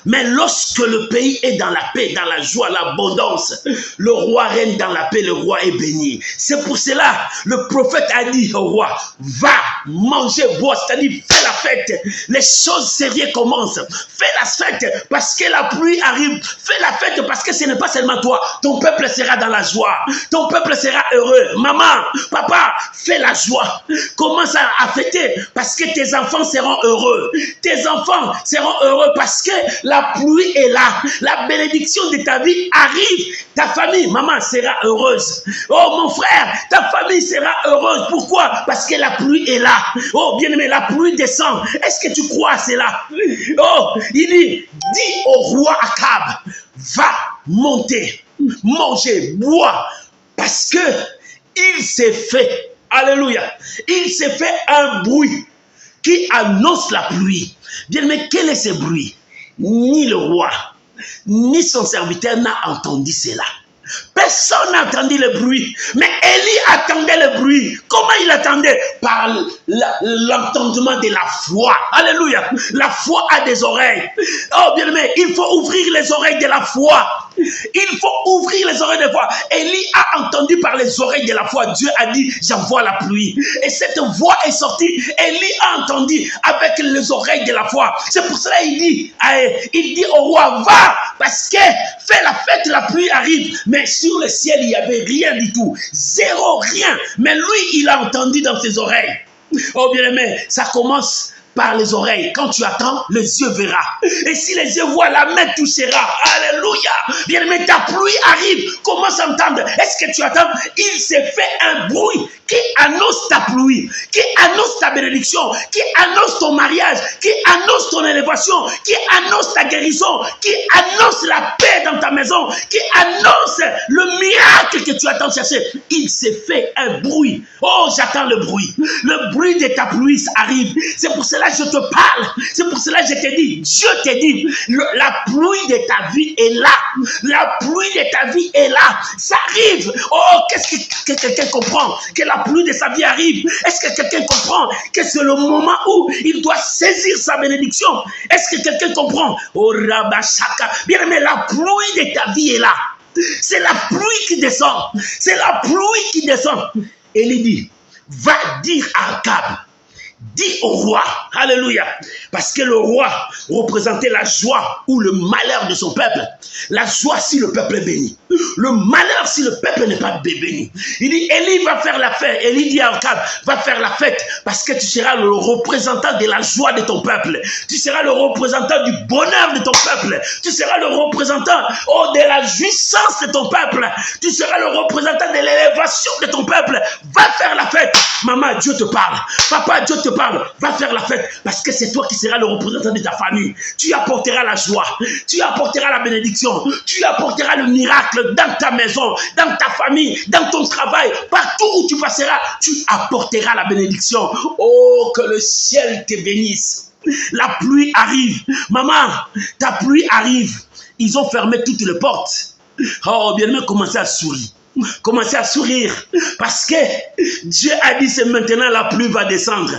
Mais lorsque le pays est dans la paix, dans la joie, l'abondance, le roi règne dans la paix, le roi est béni. C'est pour cela, le prophète a dit au roi, va manger, boire, c'est-à-dire fais la fête. Les choses sérieuses commencent. Fais la fête parce que la pluie arrive. Fais la fête parce que ce n'est pas seulement toi. Ton peuple sera dans la joie. Ton peuple sera heureux. Maman, papa, fais la joie. Commence à fêter parce que tes enfants seront heureux. Tes enfants seront heureux parce que la pluie est là. La bénédiction de ta vie arrive. Ta famille, maman, sera heureuse. Oh, mon frère, ta famille sera heureuse. Pourquoi? Parce que la pluie est là. Oh, bien-aimé, la pluie descend. Est-ce que tu crois à cela? Oh, il dit, dis au roi Akab, va monter, manger, boire, parce que il s'est fait, alléluia, il s'est fait un bruit qui annonce la pluie. Bien, mais quel est ce bruit? Ni le roi, ni son serviteur n'a entendu cela. Personne n'a entendu le bruit. Mais Élie attendait le bruit. Comment il attendait? Par l'entendement de la foi. Alléluia. La foi a des oreilles. Oh bien aimé, il faut ouvrir les oreilles de la foi. Il faut ouvrir les oreilles de la foi. Élie a entendu par les oreilles de la foi. Dieu a dit, j'envoie la pluie. Et cette voix est sortie. Élie a entendu avec les oreilles de la foi. C'est pour cela qu'il dit au roi, va, parce que fais la fête, la pluie arrive. Mais sur le ciel, il n'y avait rien du tout. Zéro, rien. Mais lui, il a entendu dans ses oreilles. Oh bien aimé, ça commence par les oreilles. Quand tu attends, les yeux verront. Et si les yeux voient, la main touchera. Alléluia. Bien aimé, ta pluie arrive. Commence à entendre. Est-ce que tu attends? Il s'est fait un bruit qui annonce ta pluie, qui annonce ta bénédiction, qui annonce ton mariage, qui annonce ton élévation, qui annonce ta guérison, qui annonce la paix dans ta maison, qui annonce le miracle que tu attends chercher. Il s'est fait un bruit. Oh, j'attends le bruit. Le bruit de ta pluie arrive. C'est pour cela que je te parle. C'est pour cela que je te dis, Dieu te dit, la pluie de ta vie est là. La pluie de ta vie est là. Ça arrive. Oh, qu'est-ce que quelqu'un comprend? Que la pluie de sa vie arrive. Est-ce que quelqu'un comprend que c'est le moment où il doit saisir sa bénédiction? Est-ce que quelqu'un comprend? Oh, Rabashaka. Bien aimé, la pluie de ta vie est là. C'est la pluie qui descend. C'est la pluie qui descend. Et il dit, va dire à Akab, dis au roi, alléluia, parce que le roi représentait la joie ou le malheur de son peuple. La joie si le peuple est béni, le malheur si le peuple n'est pas béni. Il dit, Élie va faire la fête. Élie dit à Akab, va faire la fête parce que tu seras le représentant de la joie de ton peuple. Tu seras le représentant du bonheur de ton peuple. Tu seras le représentant de la jouissance de ton peuple. Tu seras le représentant de l'élévation de ton peuple. Va faire la fête. Maman, Dieu te parle. Papa, Dieu te parle. Va faire la fête parce que c'est toi qui seras le représentant de ta famille. Tu apporteras la joie. Tu apporteras la bénédiction. Tu apporteras le miracle dans ta maison, dans ta famille, dans ton travail. Partout où tu passeras, tu apporteras la bénédiction. Oh, que le ciel te bénisse. La pluie arrive. Maman, ta pluie arrive. Ils ont fermé toutes les portes. Oh, bien-aimé, commencez à sourire. Commencez à sourire. Parce que Dieu a dit, c'est maintenant la pluie va descendre.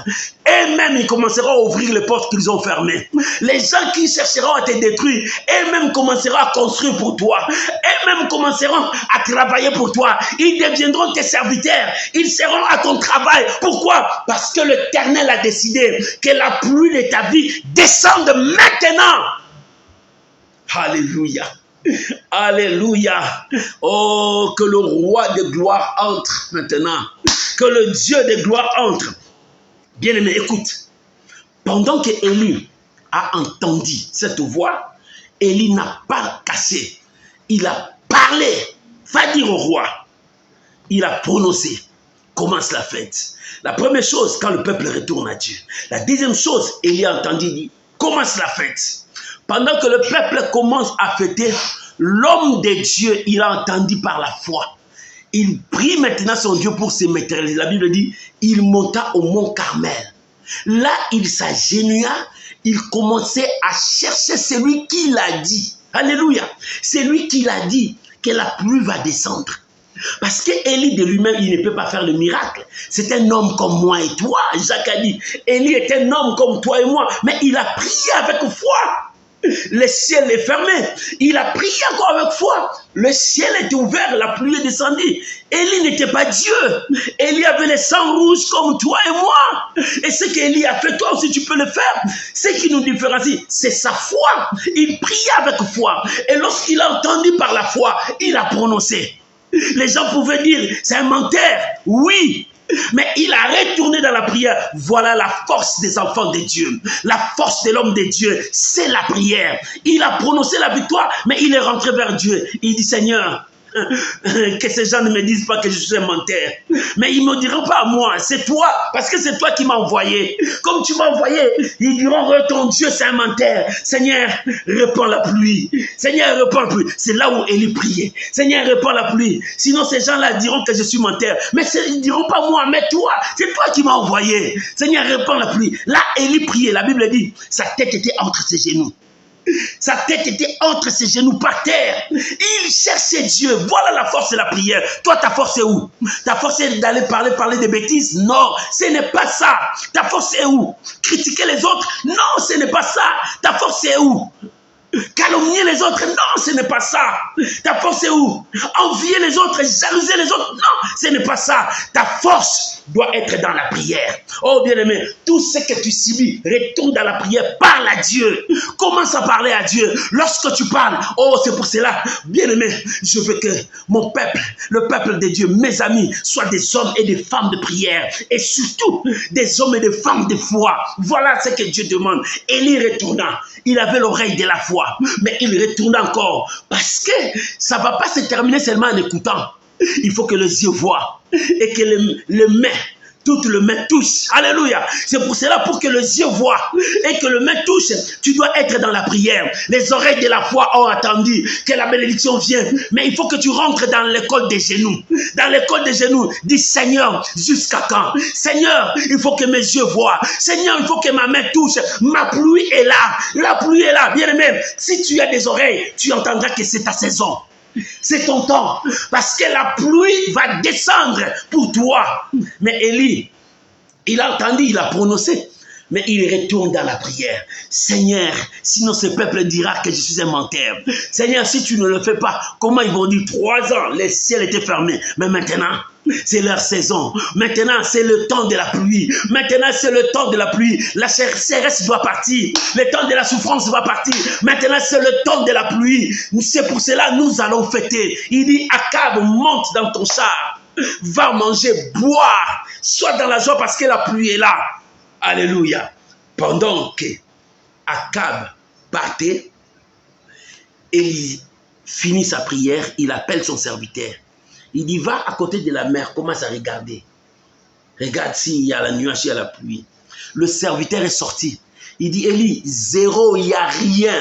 Et même ils commenceront à ouvrir les portes qu'ils ont fermées. Les gens qui chercheront à te détruire, eux-mêmes commenceront à construire pour toi. Eux-mêmes commenceront à travailler pour toi. Ils deviendront tes serviteurs. Ils seront à ton travail. Pourquoi? Parce que l'Éternel a décidé que la pluie de ta vie descende maintenant. Alléluia. Alléluia. Oh, que le roi de gloire entre maintenant. Que le Dieu de gloire entre. Bien-aimé, écoute. Pendant que Élie a entendu cette voix, Élie n'a pas cassé. Il a parlé. Va dire au roi. Il a prononcé. Commence la fête. La première chose, quand le peuple retourne à Dieu. La deuxième chose, Élie a entendu dire, commence la fête. Pendant que le peuple commence à fêter, l'homme de Dieu, il a entendu par la foi. Il prie maintenant son Dieu pour se matérialiser. La Bible dit, il monta au mont Carmel. Là, il s'agenouilla, il commençait à chercher celui qui l'a dit. Alléluia. C'est lui qui l'a dit que la pluie va descendre. Parce qu'Élie de lui-même, il ne peut pas faire le miracle. C'est un homme comme moi et toi. Jacques a dit, Élie est un homme comme toi et moi. Mais il a prié avec foi. Le ciel est fermé. Il a prié encore avec foi. Le ciel était ouvert, la pluie est descendue. Élie n'était pas Dieu. Élie avait les sangs rouges comme toi et moi. Et ce qu'Élie a fait, toi aussi tu peux le faire. Ce qui nous différencie, c'est sa foi. Il priait avec foi. Et lorsqu'il a entendu par la foi, il a prononcé. Les gens pouvaient dire, c'est un menteur. Oui. Mais il a retourné dans la prière. Voilà la force des enfants de Dieu. La force de l'homme de Dieu, c'est la prière. Il a prononcé la victoire, mais il est rentré vers Dieu. Il dit, Seigneur, que ces gens ne me disent pas que je suis un menteur. Mais ils ne me diront pas à moi, c'est toi, parce que c'est toi qui m'as envoyé. Comme tu m'as envoyé, ils diront, ton Dieu c'est un menteur. Seigneur, répands la pluie. Seigneur, répands la pluie. C'est là où Élie priait. Seigneur, répands la pluie. Sinon ces gens-là diront que je suis menteur. Mais ils ne diront pas moi, mais toi, c'est toi qui m'as envoyé. Seigneur, répands la pluie. Là, Élie priait. La Bible dit, sa tête était entre ses genoux. Sa tête était entre ses genoux par terre. Il cherchait Dieu. Voilà la force de la prière. Toi, ta force est où? Ta force est d'aller parler des bêtises? Non, ce n'est pas ça. Ta force est où? Critiquer les autres? Non, ce n'est pas ça. Ta force est où? Calomnier les autres? Non, ce n'est pas ça. Ta force est où? Envier les autres, jalouser les autres? Non, ce n'est pas ça. Ta force doit être dans la prière. Oh bien-aimé, tout ce que tu subis, retourne dans la prière, parle à Dieu. Commence à parler à Dieu. Lorsque tu parles, oh c'est pour cela, bien-aimé, je veux que mon peuple, le peuple de Dieu, mes amis, soient des hommes et des femmes de prière. Et surtout, des hommes et des femmes de foi. Voilà ce que Dieu demande. Élie retourna. Il avait l'oreille de la foi, mais il retourne encore. Parce que ça ne va pas se terminer seulement en écoutant. Il faut que les yeux voient et que les mains, toutes les mains touchent. Alléluia. C'est pour cela, pour que les yeux voient et que les mains touchent, tu dois être dans la prière. Les oreilles de la foi ont attendu que la bénédiction vienne. Mais il faut que tu rentres dans l'école des genoux. Dans l'école des genoux, dis Seigneur, jusqu'à quand? Seigneur, il faut que mes yeux voient. Seigneur, il faut que ma main touche. Ma pluie est là. La pluie est là. Bien aimé, si tu as des oreilles, tu entendras que c'est ta saison. C'est ton temps. Parce que la pluie va descendre pour toi. Mais Élie, il a entendu, il a prononcé. Mais il retourne dans la prière. Seigneur, sinon ce peuple dira que je suis un menteur. Seigneur, si tu ne le fais pas, comment ils vont dire 3 ans, les ciels étaient fermés. Mais maintenant, c'est leur saison. Maintenant, c'est le temps de la pluie. Maintenant, c'est le temps de la pluie. La sécheresse doit partir. Le temps de la souffrance va partir. Maintenant, c'est le temps de la pluie. C'est pour cela que nous allons fêter. Il dit, Akab, monte dans ton char. Va manger, boire. Sois dans la joie parce que la pluie est là. Alléluia. Pendant que Akab partait, il finit sa prière, il appelle son serviteur. Il dit, va à côté de la mer, commence à regarder. Regarde s'il y a la nuage, il y a la pluie. Le serviteur est sorti. Il dit, Élie, zéro, il n'y a rien.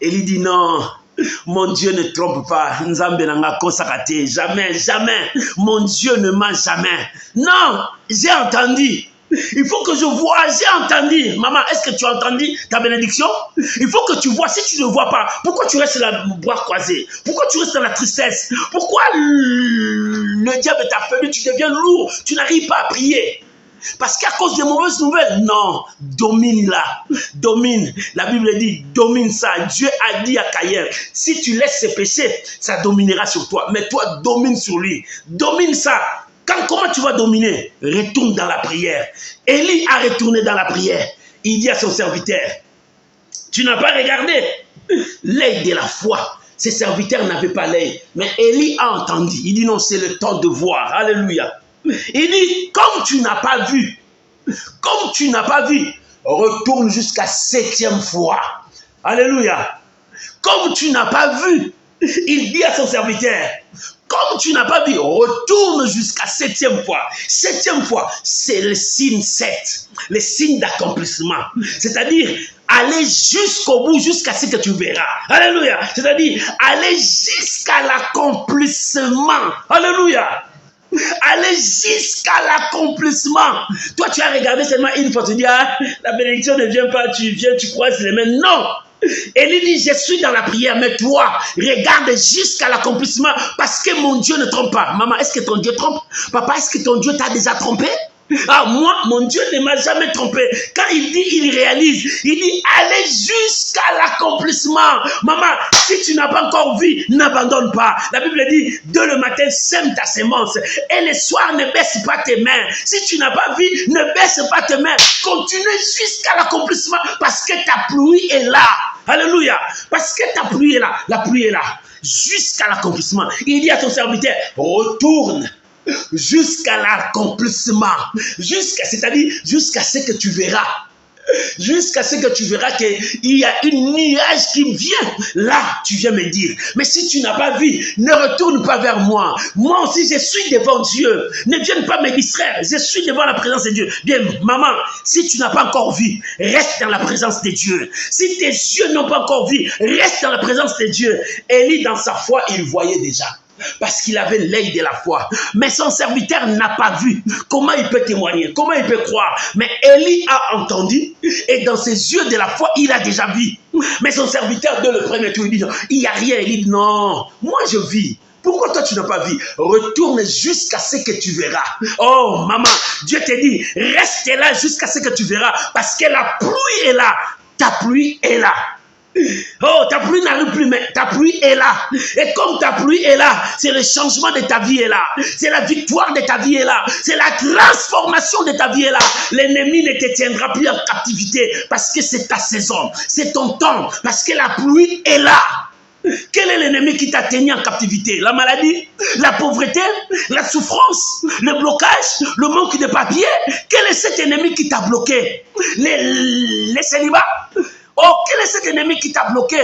Élie dit, non, mon Dieu ne trompe pas. Jamais, jamais. Mon Dieu ne ment jamais. Non, j'ai entendu. Il faut que je vois, j'ai entendu. Maman, est-ce que tu as entendu ta bénédiction? Il faut que tu vois. Si tu ne vois pas, pourquoi tu restes là, bras croisés? Pourquoi tu restes dans la tristesse? Pourquoi le diable t'a fait, tu deviens lourd, tu n'arrives pas à prier? Parce qu'à cause des mauvaises nouvelles, non, domine-la, domine. La Bible dit, domine ça. Dieu a dit à Caïn, si tu laisses ses péchés, ça dominera sur toi. Mais toi, domine sur lui. Domine ça. Comment tu vas dominer? Retourne dans la prière. Élie a retourné dans la prière. Il dit à son serviteur, tu n'as pas regardé l'œil de la foi. Ses serviteurs n'avaient pas l'œil. Mais Élie a entendu. Il dit non, c'est le temps de voir. Alléluia. Il dit, comme tu n'as pas vu, retourne jusqu'à 7e fois. Alléluia. Comme tu n'as pas vu, il dit à son serviteur, comme tu n'as pas vu, retourne jusqu'à 7e fois. 7e fois, c'est le signe 7, le signe d'accomplissement. C'est-à-dire, aller jusqu'au bout, jusqu'à ce que tu verras. Alléluia. C'est-à-dire, aller jusqu'à l'accomplissement. Alléluia. Aller jusqu'à l'accomplissement. Toi, tu as regardé seulement une fois, tu dis, ah, la bénédiction ne vient pas, tu viens, tu croises les mains. Non. Élie dit, je suis dans la prière, mais toi, regarde jusqu'à l'accomplissement, parce que mon Dieu ne trompe pas. Maman, est-ce que ton Dieu trompe? Papa, est-ce que ton Dieu t'a déjà trompé? Ah, moi, mon Dieu ne m'a jamais trompé. Quand il dit, il réalise. Il dit, allez jusqu'à l'accomplissement. Maman, si tu n'as pas encore vu, n'abandonne pas. La Bible dit, dès le matin, sème ta sémence. Et le soir, ne baisse pas tes mains. Si tu n'as pas vu, ne baisse pas tes mains. Continue jusqu'à l'accomplissement, parce que ta pluie est là. Alléluia. Parce que ta pluie est là. La pluie est là. Jusqu'à l'accomplissement. Il dit à ton serviteur, retourne. Jusqu'à l'accomplissement, c'est-à-dire jusqu'à ce que tu verras, jusqu'à ce que tu verras qu'il y a une nuage qui vient. Là, tu viens me dire, mais si tu n'as pas vu, ne retourne pas vers moi. Moi aussi, je suis devant Dieu. Ne viens pas me distraire. Je suis devant la présence de Dieu. Bien, maman, si tu n'as pas encore vu, reste dans la présence de Dieu. Si tes yeux n'ont pas encore vu, reste dans la présence de Dieu. Élie, dans sa foi, il voyait déjà. Parce qu'il avait l'œil de la foi. Mais son serviteur n'a pas vu. Comment il peut témoigner? Comment il peut croire? Mais Élie a entendu. Et dans ses yeux de la foi, il a déjà vu. Mais son serviteur, dès le premier tour, il dit, il n'y a rien. Il dit, non, moi je vis. Pourquoi toi tu n'as pas vu? Retourne jusqu'à ce que tu verras. Oh maman, Dieu te dit, reste là jusqu'à ce que tu verras. Parce que la pluie est là. Ta pluie est là. Oh, ta pluie n'arrive plus, mais ta pluie est là. Et comme ta pluie est là, c'est le changement de ta vie est là. C'est la victoire de ta vie est là. C'est la transformation de ta vie est là. L'ennemi ne te tiendra plus en captivité parce que c'est ta saison. C'est ton temps parce que la pluie est là. Quel est l'ennemi qui t'a tenu en captivité? La maladie, la pauvreté, la souffrance, le blocage, le manque de papier. Quel est cet ennemi qui t'a bloqué? Les célibats. Oh, quel est cet ennemi qui t'a bloqué?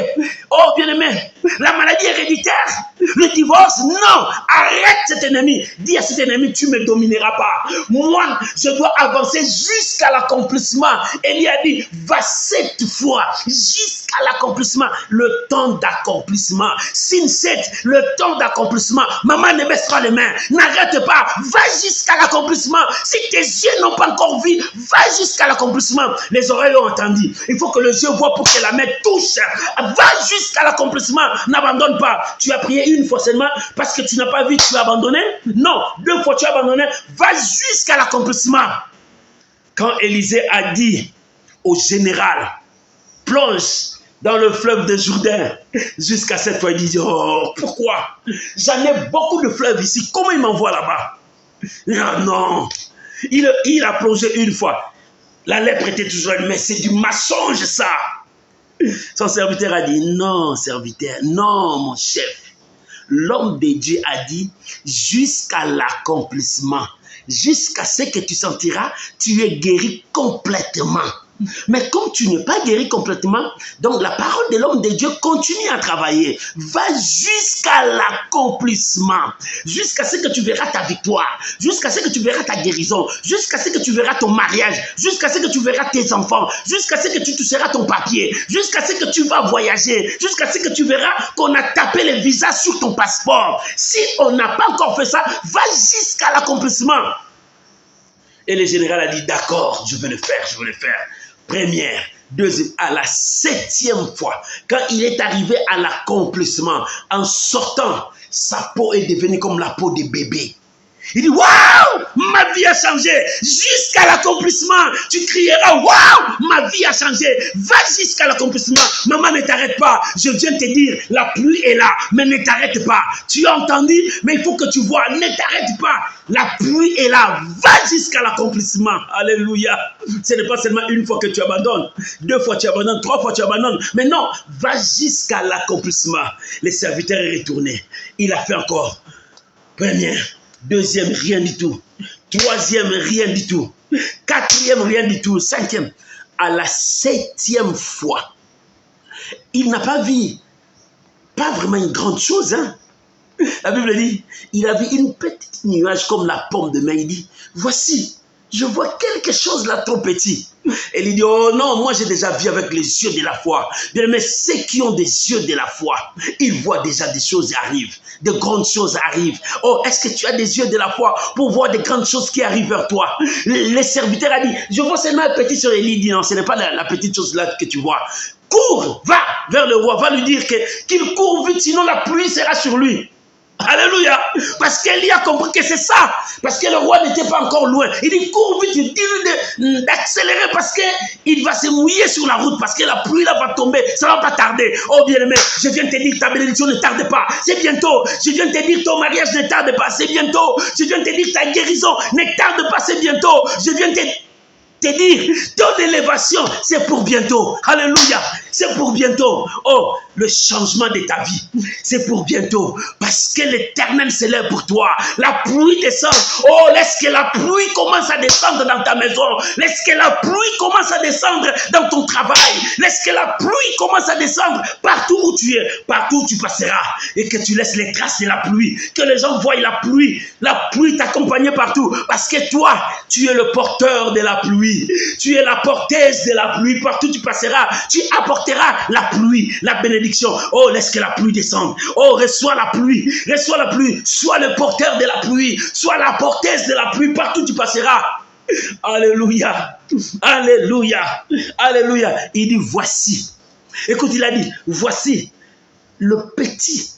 Oh, bien-aimé, la maladie héréditaire, le divorce, non, arrête cet ennemi. Dis à cet ennemi, tu ne me domineras pas. Moi, je dois avancer jusqu'à l'accomplissement. Élie a dit, va 7 fois, jusqu'à l'accomplissement, le temps d'accomplissement. Signe 7, le temps d'accomplissement. Maman, ne baisse pas les mains, n'arrête pas, va jusqu'à l'accomplissement. Si tes yeux n'ont pas encore vu, va jusqu'à l'accomplissement. Les oreilles ont entendu. Il faut que les yeux voient pour que la main touche. Va jusqu'à l'accomplissement, n'abandonne pas. Tu as prié une fois seulement parce que tu n'as pas vu, tu as abandonné? Non, 2 fois tu as abandonné, va jusqu'à l'accomplissement. Quand Élisée a dit au général, plonge dans le fleuve de Jourdain, jusqu'à cette fois, il dit, oh, pourquoi? J'en ai beaucoup de fleuves ici, comment il m'envoie là-bas? Non, il a plongé une fois. La lèpre était toujours là, mais c'est du mensonge ça. Son serviteur a dit, non serviteur, non mon chef. L'homme de Dieu a dit, jusqu'à l'accomplissement, jusqu'à ce que tu sentiras, tu es guéri complètement. Mais comme tu n'es pas guéri complètement, donc la parole de l'homme de Dieu continue à travailler. Va jusqu'à l'accomplissement, jusqu'à ce que tu verras ta victoire, jusqu'à ce que tu verras ta guérison, jusqu'à ce que tu verras ton mariage, jusqu'à ce que tu verras tes enfants, jusqu'à ce que tu toucheras ton papier, jusqu'à ce que tu vas voyager, jusqu'à ce que tu verras qu'on a tapé le visa sur ton passeport. Si on n'a pas encore fait ça, va jusqu'à l'accomplissement. Et le général a dit, d'accord, je vais le faire, je vais le faire. Première, deuxième, à la 7e fois, quand il est arrivé à l'accomplissement, en sortant, sa peau est devenue comme la peau des bébés. Il dit, waouh, ma vie a changé. Jusqu'à l'accomplissement, tu crieras, waouh, ma vie a changé. Va jusqu'à l'accomplissement. Maman, ne t'arrête pas. Je viens te dire, la pluie est là, mais ne t'arrête pas. Tu as entendu, mais il faut que tu vois, ne t'arrête pas. La pluie est là, va jusqu'à l'accomplissement. Alléluia. Ce n'est pas seulement une fois que tu abandonnes, 2 fois tu abandonnes, 3 fois tu abandonnes. Mais non, va jusqu'à l'accomplissement. Le serviteur est retourné. Il a fait encore. Première. Deuxième, rien du tout. Troisième, rien du tout. Quatrième, rien du tout. Cinquième. À la 7e fois, il n'a pas vu, pas vraiment une grande chose. Hein? La Bible dit, il a vu une petite nuage comme la pomme de main. Il dit, voici, je vois quelque chose là trop petit. Et il dit, oh non, moi j'ai déjà vu avec les yeux de la foi. Bien, mais ceux qui ont des yeux de la foi, ils voient déjà des choses arrivent. De grandes choses arrivent. Oh, est-ce que tu as des yeux de la foi pour voir des grandes choses qui arrivent vers toi? Le serviteur a dit, je vois seulement un petit sur Élie. Il dit, non, ce n'est pas la petite chose là que tu vois. Cours, va vers le roi, va lui dire qu'il court vite, sinon la pluie sera sur lui. Alléluia. Parce qu'Élie a compris que c'est ça. Parce que le roi n'était pas encore loin. Il dit, cours vite, dis-lui d'accélérer parce qu'il va se mouiller sur la route. Parce que la pluie là va tomber. Ça ne va pas tarder. Oh bien-aimé, je viens te dire ta bénédiction ne tarde pas. C'est bientôt. Je viens te dire ton mariage ne tarde pas. C'est bientôt. Je viens te dire ta guérison ne tarde pas. C'est bientôt. Je viens te dire, ton élévation, c'est pour bientôt. Alléluia. C'est pour bientôt. Oh, le changement de ta vie, c'est pour bientôt. Parce que l'Éternel s'élève pour toi. La pluie descend. Oh, laisse que la pluie commence à descendre dans ta maison. Laisse que la pluie commence à descendre dans ton travail. Laisse que la pluie commence à descendre partout où tu es, partout où tu passeras. Et que tu laisses les traces de la pluie. Que les gens voient la pluie t'accompagner partout. Parce que toi, tu es le porteur de la pluie. Tu es la porteuse de la pluie. Partout où tu passeras, tu apporteras la pluie, la bénédiction. Oh, laisse que la pluie descende. Oh, reçois la pluie. Reçois la pluie. Sois le porteur de la pluie. Sois la porteuse de la pluie. Partout où tu passeras. Alléluia. Alléluia. Alléluia. Il dit, voici. Écoute, il a dit, voici le petit.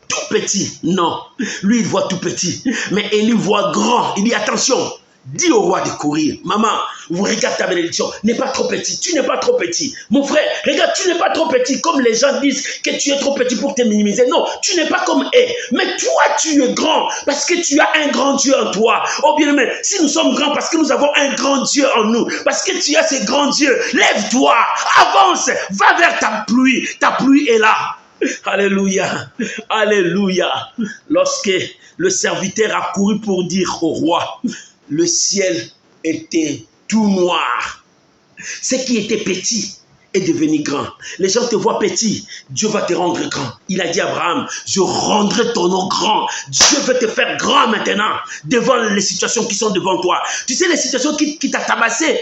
Tout petit. Non. Lui, il voit tout petit. Mais Élie voit grand. Il dit, attention. Dis au roi de courir. Maman, vous regarde ta bénédiction. N'est pas trop petit. Tu n'es pas trop petit. Mon frère, regarde, tu n'es pas trop petit. Comme les gens disent que tu es trop petit pour te minimiser. Non, tu n'es pas comme eux. Mais toi, tu es grand. Parce que tu as un grand Dieu en toi. Oh bien aimé, si nous sommes grands parce que nous avons un grand Dieu en nous. Parce que tu as ce grand Dieu. Lève-toi. Avance. Va vers ta pluie. Ta pluie est là. Alléluia. Alléluia. Lorsque le serviteur a couru pour dire au roi, le ciel était tout noir. Ce qui était petit est devenu grand. Les gens te voient petit, Dieu va te rendre grand. Il a dit à Abraham, je rendrai ton nom grand. Dieu veut te faire grand maintenant devant les situations qui sont devant toi. Tu sais les situations qui t'a tabassé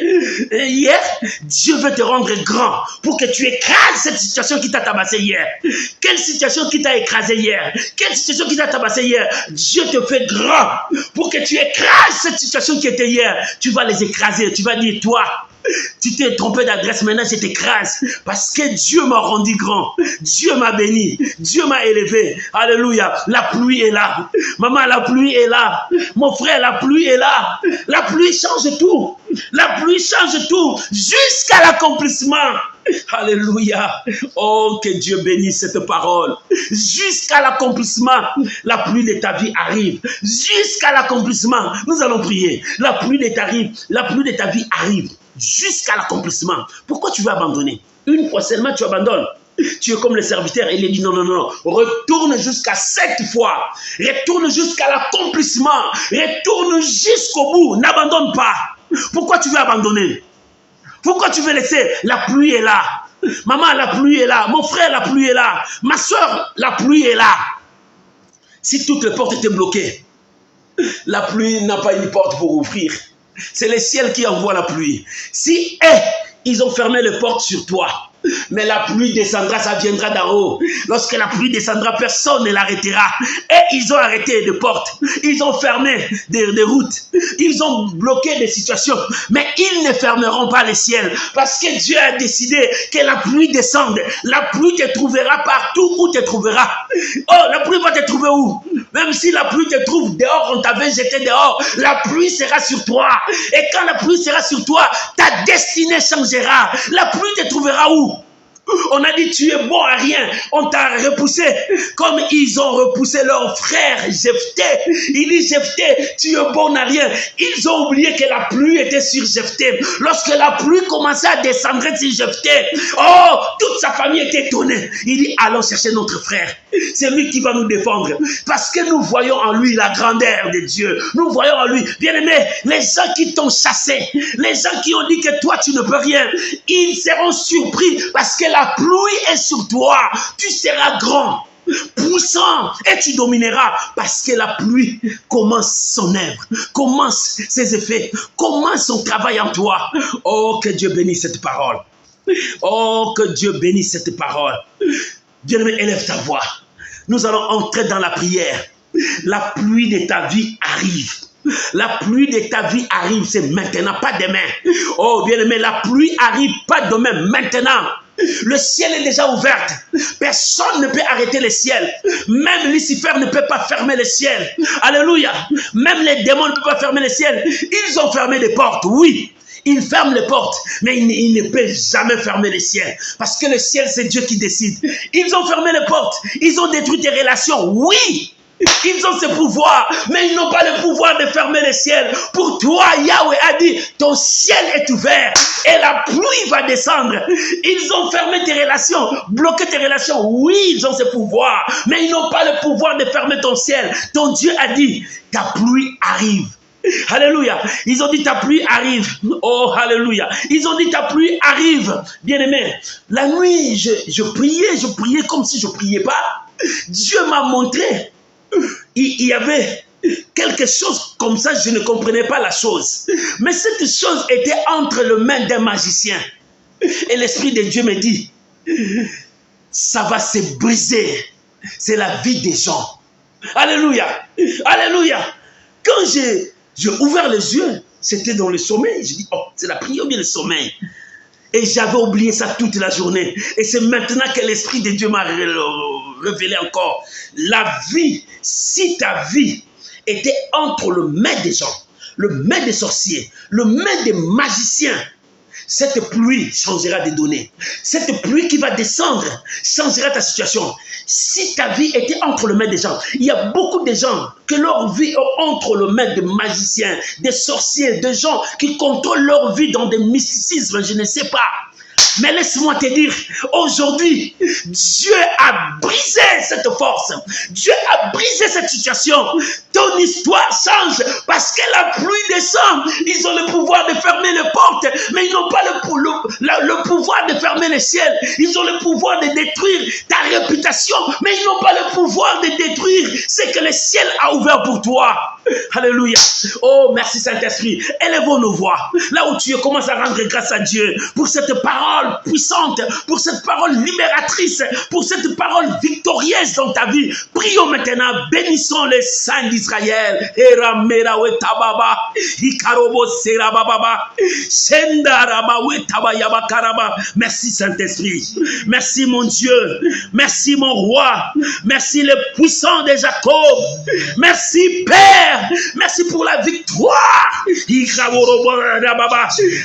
hier, Dieu veut te rendre grand pour que tu écrases cette situation qui t'a tabassé hier. Quelle situation qui t'a écrasé hier? Quelle situation qui t'a tabassé hier? Dieu te fait grand pour que tu écrases cette situation qui était hier. Tu vas les écraser, tu vas dire toi, tu t'es trompé d'adresse, maintenant je t'écrase. Parce que Dieu m'a rendu grand. Dieu m'a béni. Dieu m'a élevé. Alléluia. La pluie est là. Maman, la pluie est là. Mon frère, la pluie est là. La pluie change tout. La pluie change tout. Jusqu'à l'accomplissement. Alléluia. Oh, que Dieu bénisse cette parole. Jusqu'à l'accomplissement, la pluie de ta vie arrive. Jusqu'à l'accomplissement, nous allons prier. La pluie de ta vie arrive. Jusqu'à l'accomplissement. Pourquoi tu veux abandonner? Une fois seulement tu abandonnes. Tu es comme le serviteur. Il dit non, non, non. Retourne jusqu'à 7 fois. Retourne jusqu'à l'accomplissement. Retourne jusqu'au bout. N'abandonne pas. Pourquoi tu veux abandonner? Pourquoi tu veux laisser? La pluie est là. Maman, la pluie est là. Mon frère, la pluie est là. Ma soeur, la pluie est là. Si toutes les portes étaient bloquées, la pluie n'a pas une porte pour ouvrir. C'est le ciel qui envoie la pluie. Si ils ont fermé les portes sur toi, Mais la pluie descendra, ça viendra d'en haut. Lorsque la pluie descendra, personne ne l'arrêtera. Et ils ont arrêté des portes. Ils ont fermé des routes. Ils ont bloqué des situations. Mais ils ne fermeront pas les ciels. Parce que Dieu a décidé que la pluie descende. La pluie te trouvera partout où te trouvera. Oh, la pluie va te trouver où? Même si la pluie te trouve dehors, on t'avait jeté dehors, la pluie sera sur toi. Et quand la pluie sera sur toi, ta destinée changera. La pluie te trouvera où? On a dit tu es bon à rien. On t'a repoussé comme ils ont repoussé leur frère Jephthé. Il dit Jephthé, tu es bon à rien. Ils ont oublié que la pluie était sur Jephthé. Lorsque la pluie commençait à descendre sur Jephthé, oh, toute sa famille était étonnée. Il dit allons chercher notre frère. C'est lui qui va nous défendre. Parce que nous voyons en lui la grandeur de Dieu. Nous voyons en lui, bien-aimé, les gens qui t'ont chassé, les gens qui ont dit que toi tu ne peux rien, ils seront surpris parce que la pluie est sur toi. Tu seras grand, puissant et tu domineras parce que la pluie commence son œuvre, commence ses effets, commence son travail en toi. Oh, que Dieu bénisse cette parole. Oh, que Dieu bénisse cette parole. Bien-aimé, élève ta voix. Nous allons entrer dans la prière. La pluie de ta vie arrive. La pluie de ta vie arrive, c'est maintenant, pas demain. Oh, bien-aimé, la pluie arrive pas demain, maintenant. Le ciel est déjà ouvert. Personne ne peut arrêter le ciel. Même Lucifer ne peut pas fermer le ciel. Alléluia. Même les démons ne peuvent pas fermer le ciel. Ils ont fermé les portes, oui. Ils ferment les portes, mais ils ne peuvent jamais fermer le ciel. Parce que le ciel, c'est Dieu qui décide. Ils ont fermé les portes. Ils ont détruit tes relations, oui. Ils ont ce pouvoir, mais ils n'ont pas le pouvoir de fermer le ciel. Pour toi, Yahweh a dit, ton ciel est ouvert et la pluie va descendre. Ils ont fermé tes relations, bloqué tes relations. Oui, ils ont ce pouvoir, mais ils n'ont pas le pouvoir de fermer ton ciel. Ton Dieu a dit, ta pluie arrive. Alléluia. Ils ont dit ta pluie arrive. Oh, alléluia. Ils ont dit ta pluie arrive. Bien-aimé, la nuit, je priais comme si je ne priais pas. Dieu m'a montré. Il y avait quelque chose comme ça, je ne comprenais pas la chose. Mais cette chose était entre les mains d'un magicien. Et l'Esprit de Dieu me dit, ça va se briser. C'est la vie des gens. Alléluia. Alléluia. Quand j'ai ouvert les yeux, c'était dans le sommeil. Je dis, oh, c'est la prière ou bien le sommeil? Et j'avais oublié ça toute la journée. Et c'est maintenant que l'Esprit de Dieu m'a révélé encore. La vie, si ta vie était entre le main des gens, le main des sorciers, le main des magiciens, cette pluie changera des données. Cette pluie qui va descendre changera ta situation. Si ta vie était entre les mains des gens, il y a beaucoup de gens que leur vie est entre les mains des magiciens, des sorciers, des gens qui contrôlent leur vie dans des mysticismes, je ne sais pas. Mais laisse-moi te dire, aujourd'hui, Dieu a brisé cette force. Dieu a brisé cette situation. Ton histoire change parce que la pluie descend. Ils ont le pouvoir de fermer les portes, mais ils n'ont pas le pouvoir de fermer le ciel. Ils ont le pouvoir de détruire ta réputation, mais ils n'ont pas le pouvoir de détruire ce que le ciel a ouvert pour toi. Alléluia. Oh, merci Saint-Esprit. Élevons nos voix. Là où tu es, commence à rendre grâce à Dieu pour cette parole puissante, pour cette parole libératrice, pour cette parole victorieuse dans ta vie. Prions maintenant, bénissons les saints d'Israël. Merci Saint-Esprit. Merci mon Dieu. Merci mon roi. Merci le puissant de Jacob. Merci Père. Merci pour la victoire.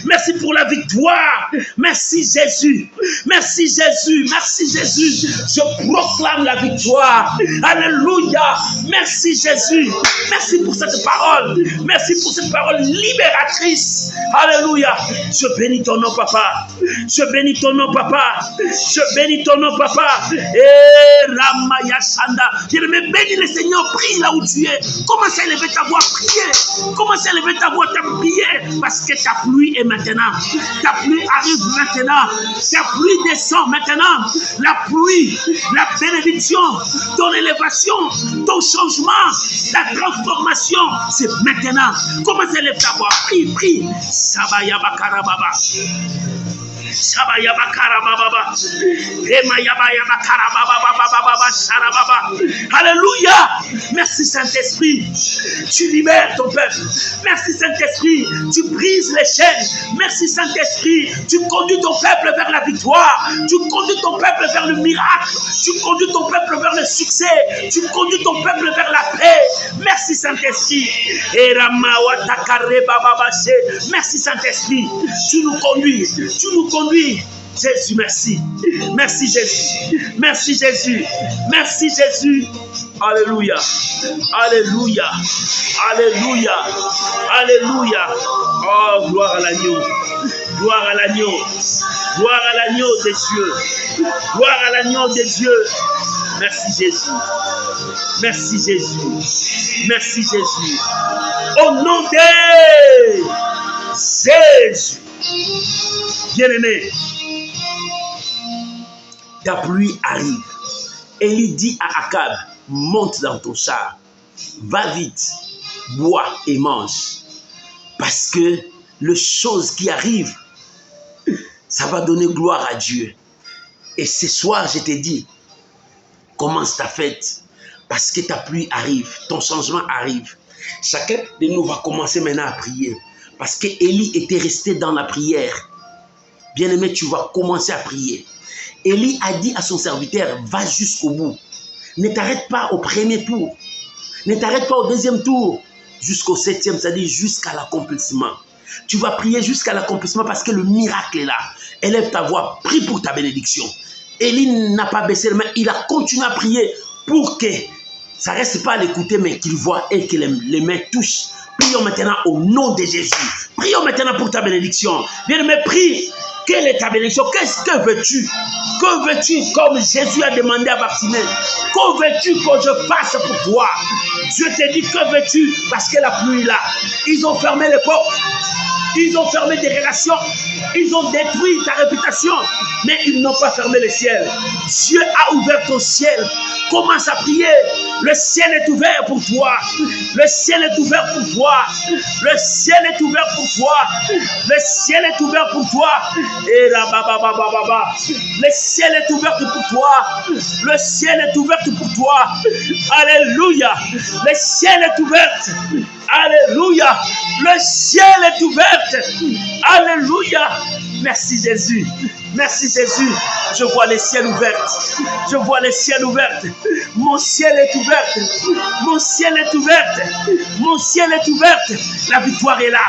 Merci pour la victoire. Merci Jésus. Merci Jésus. Merci Jésus. Je proclame la victoire. Alléluia. Merci Jésus. Merci pour cette parole. Merci pour cette parole libératrice. Alléluia. Je bénis ton nom, Papa. Je bénis ton nom, Papa. Je bénis ton nom, Papa. Et Ramaya Sanda. Je me bénis le Seigneur. Prie là où tu es. Commence à élever ta voix. Prier. Commence à élever ta voix. Ta prière. Parce que ta pluie est maintenant. Ta pluie arrive maintenant. Ta pluie descend maintenant. La pluie, la bénédiction, ton élévation, ton changement, la transformation, c'est maintenant. Commence à élever ta voix. Prie, prie. Sabaya Bakarababa. Alléluia. Merci Saint-Esprit. Tu libères ton peuple. Merci Saint-Esprit. Tu brises les chaînes. Merci Saint-Esprit. Tu conduis ton peuple vers la victoire. Tu conduis ton peuple vers le miracle. Tu conduis ton peuple vers le succès. Tu conduis ton peuple vers la paix. Merci Saint-Esprit. Merci Saint-Esprit. Tu nous conduis. Tu nous conduis. Jésus, merci. Merci Jésus. Merci Jésus. Merci Jésus. Alléluia. Alléluia. Alléluia. Alléluia. Oh, gloire à l'agneau. Gloire à l'agneau. Gloire à l'agneau des cieux. Gloire à l'agneau des dieux. Merci Jésus. Merci Jésus. Merci Jésus. Au nom de Jésus. Bien-aimé, ta pluie arrive. Élie dit à Akab, monte dans ton char, va vite, bois et mange. Parce que les choses qui arrivent, ça va donner gloire à Dieu. Et ce soir, je te dis, commence ta fête. Parce que ta pluie arrive, ton changement arrive. Chacun de nous va commencer maintenant à prier. Parce que Élie était resté dans la prière. Bien-aimé, tu vas commencer à prier. Élie a dit à son serviteur, va jusqu'au bout. Ne t'arrête pas au premier tour. Ne t'arrête pas au deuxième tour. Jusqu'au septième, c'est-à-dire jusqu'à l'accomplissement. Tu vas prier jusqu'à l'accomplissement parce que le miracle est là. Élève ta voix, prie pour ta bénédiction. Élie n'a pas baissé les mains, il a continué à prier pour que ça ne reste pas à l'écouter, mais qu'il voit et que les mains touchent. Prions maintenant au nom de Jésus. Prions maintenant pour ta bénédiction. Bien-aimé, prie. Quelle est ta bénédiction? Qu'est-ce que veux-tu? Que veux-tu comme Jésus a demandé à Bartimée? Que veux-tu que je fasse pour toi? Dieu te dit que veux-tu? Parce que la pluie est là. Ils ont fermé les portes. Ils ont fermé des relations. Ils ont détruit ta réputation. Mais ils n'ont pas fermé le ciel. Dieu a ouvert ton ciel. Commence à prier. Le ciel est ouvert pour toi. Le ciel est ouvert pour toi. Le ciel est ouvert pour toi. Le ciel est ouvert pour toi. Et là, le ciel est ouvert pour toi. Le ciel est ouvert pour toi. Alléluia. Le ciel est ouvert. Alléluia. Le ciel est ouvert. Alléluia. Merci Jésus. Merci Jésus. Je vois les ciels ouverts. Je vois les ciels ouverts. Mon ciel est ouvert. Mon ciel est ouvert. Mon ciel est ouvert. La victoire est là.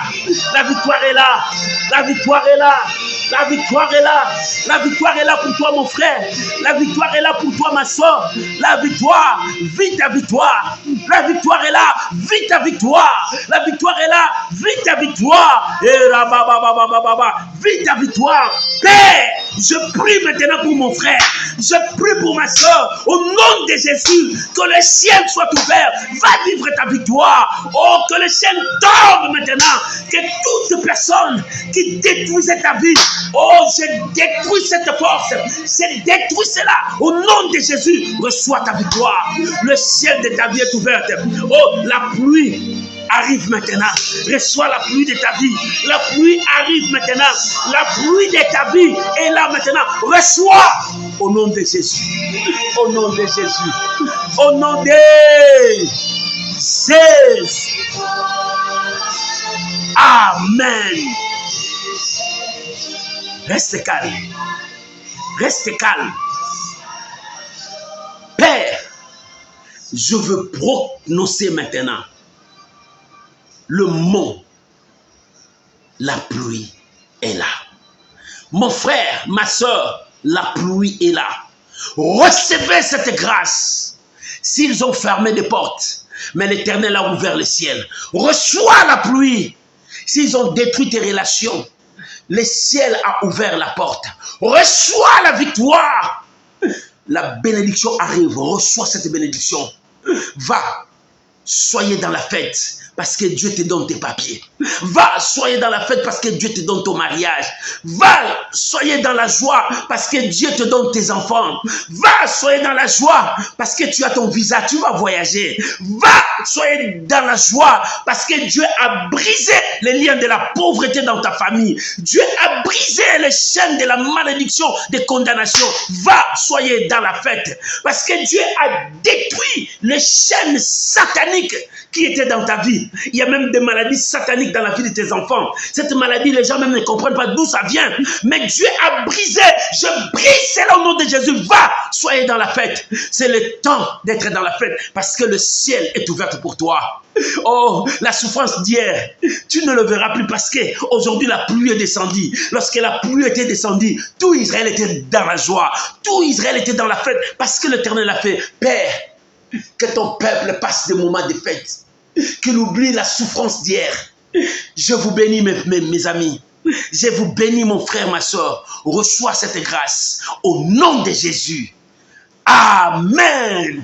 La victoire est là. La victoire est là. La victoire est là. La victoire est là pour toi, mon frère. La victoire est là pour toi, ma soeur. La victoire. Vite ta victoire. La victoire est là. Vite ta victoire. La victoire est là. Vite ta victoire. Vite ta victoire. Père, je prie maintenant pour mon frère. Je prie pour ma soeur. Au nom de Jésus, que le ciel soit ouvert. Va vivre ta victoire. Oh, que le ciel tombe maintenant. Que toute personne qui détruisait ta vie, oh, je détruis cette force. Je détruis cela. Au nom de Jésus, reçois ta victoire. Le ciel de ta vie est ouvert. Oh, la pluie arrive maintenant. Reçois la pluie de ta vie. La pluie arrive maintenant. La pluie de ta vie est là maintenant. Reçois au nom de Jésus. Au nom de Jésus. Au nom de Jésus. Amen. Reste calme. Reste calme. Père, je veux prononcer maintenant le mot. La pluie est là. Mon frère, ma soeur, la pluie est là. Recevez cette grâce. S'ils ont fermé des portes, mais l'Éternel a ouvert le ciel. Reçois la pluie. S'ils ont détruit tes relations, le ciel a ouvert la porte. Reçois la victoire. La bénédiction arrive. Reçois cette bénédiction. Va. Soyez dans la fête. parce que Dieu te donne tes papiers. Va, soyez dans la fête parce que Dieu te donne ton mariage. Va, soyez dans la joie parce que Dieu te donne tes enfants. Va, soyez dans la joie parce que tu as ton visa, tu vas voyager. Va, soyez dans la joie parce que Dieu a brisé les liens de la pauvreté dans ta famille. Dieu a brisé les chaînes de la malédiction, des condamnations. Va, soyez dans la fête parce que Dieu a détruit les chaînes sataniques qui étaient dans ta vie. Il y a même des maladies sataniques dans la vie de tes enfants. Cette maladie, les gens même ne comprennent pas d'où ça vient. Mais Dieu a brisé. Je brise, c'est le nom de Jésus. Va, soyez dans la fête. C'est le temps d'être dans la fête parce que le ciel est ouvert pour toi. Oh, la souffrance d'hier, tu ne le verras plus parce que aujourd'hui la pluie est descendue. Lorsque la pluie était descendue, tout Israël était dans la joie. Tout Israël était dans la fête parce que l'Éternel a fait. Père, que ton peuple passe des moments de fête, qu'il oublie la souffrance d'hier. Je vous bénis mes amis. Je vous bénis mon frère, ma soeur. Reçois cette grâce au nom de Jésus. Amen.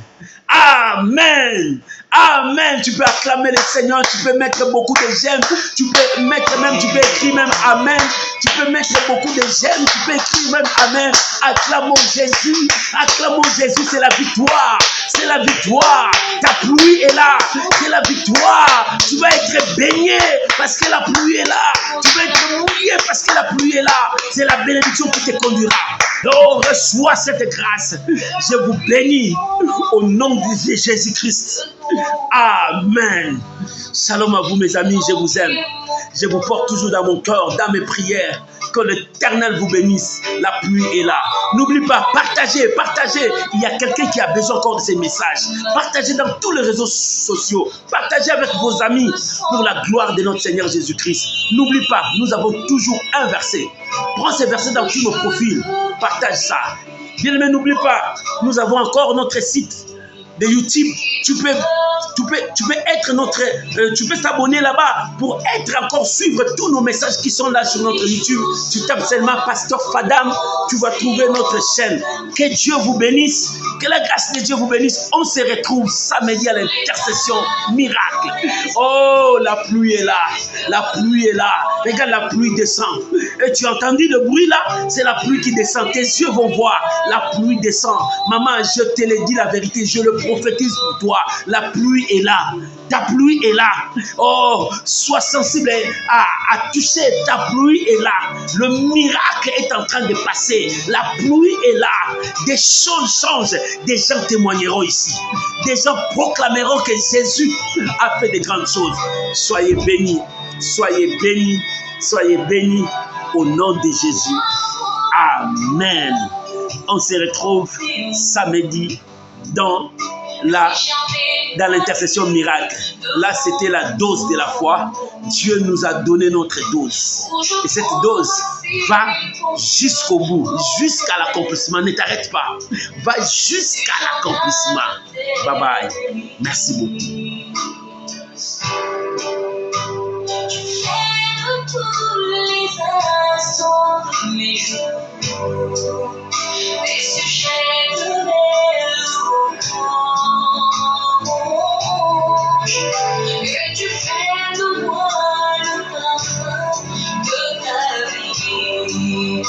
Amen. Amen. Tu peux acclamer le Seigneur, tu peux mettre beaucoup de j'aime, tu peux mettre même, tu peux écrire même Amen. Tu peux mettre beaucoup de j'aime, tu peux écrire même Amen. Acclamons Jésus. Acclamons Jésus, c'est la victoire. C'est la victoire. Ta pluie est là. C'est la victoire. Tu vas être baigné parce que la pluie est là. Tu vas être mouillé parce que la pluie est là. C'est la bénédiction qui te conduira. Oh, reçois cette grâce. Je vous bénis au nom de Jésus-Christ. Amen. Shalom à vous mes amis, je vous aime. Je vous porte toujours dans mon cœur, dans mes prières. Que l'Éternel vous bénisse. La pluie est là. N'oublie pas, partagez, partagez. Il y a quelqu'un qui a besoin encore de ces messages. Partagez dans tous les réseaux sociaux. Partagez avec vos amis pour la gloire de notre Seigneur Jésus-Christ. N'oublie pas, nous avons toujours un verset. Prends ces versets dans tous nos profils. Partage ça. Bien-aimé, n'oublie pas, nous avons encore notre site de YouTube. Tu peux être tu peux t'abonner là-bas pour suivre tous nos messages qui sont là sur notre YouTube. Tu tapes seulement Pasteur Fadam, tu vas trouver notre chaîne. Que Dieu vous bénisse, que la grâce de Dieu vous bénisse. On se retrouve samedi à l'intercession miracle. Oh, la pluie est là, la pluie est là. Regarde, la pluie descend. Et tu as entendu le bruit là? C'est la pluie qui descend. Tes yeux vont voir, la pluie descend. Maman, je te le dis la vérité, je le prophétise pour toi. La pluie est là. Ta pluie est là. Oh, sois sensible à toucher. Ta pluie est là. Le miracle est en train de passer. La pluie est là. Des choses changent. Des gens témoigneront ici. Des gens proclameront que Jésus a fait de grandes choses. Soyez bénis. Soyez bénis. Soyez bénis au nom de Jésus. Amen. On se retrouve samedi dans l'intercession miracle. Là, c'était la dose de la foi. Dieu nous a donné notre dose. Et cette dose va jusqu'au bout, jusqu'à l'accomplissement. Ne t'arrête pas. Va jusqu'à l'accomplissement. Bye bye. Merci beaucoup. Les sujets de mes louanges, que tu fais de moi le parfum de ta vie.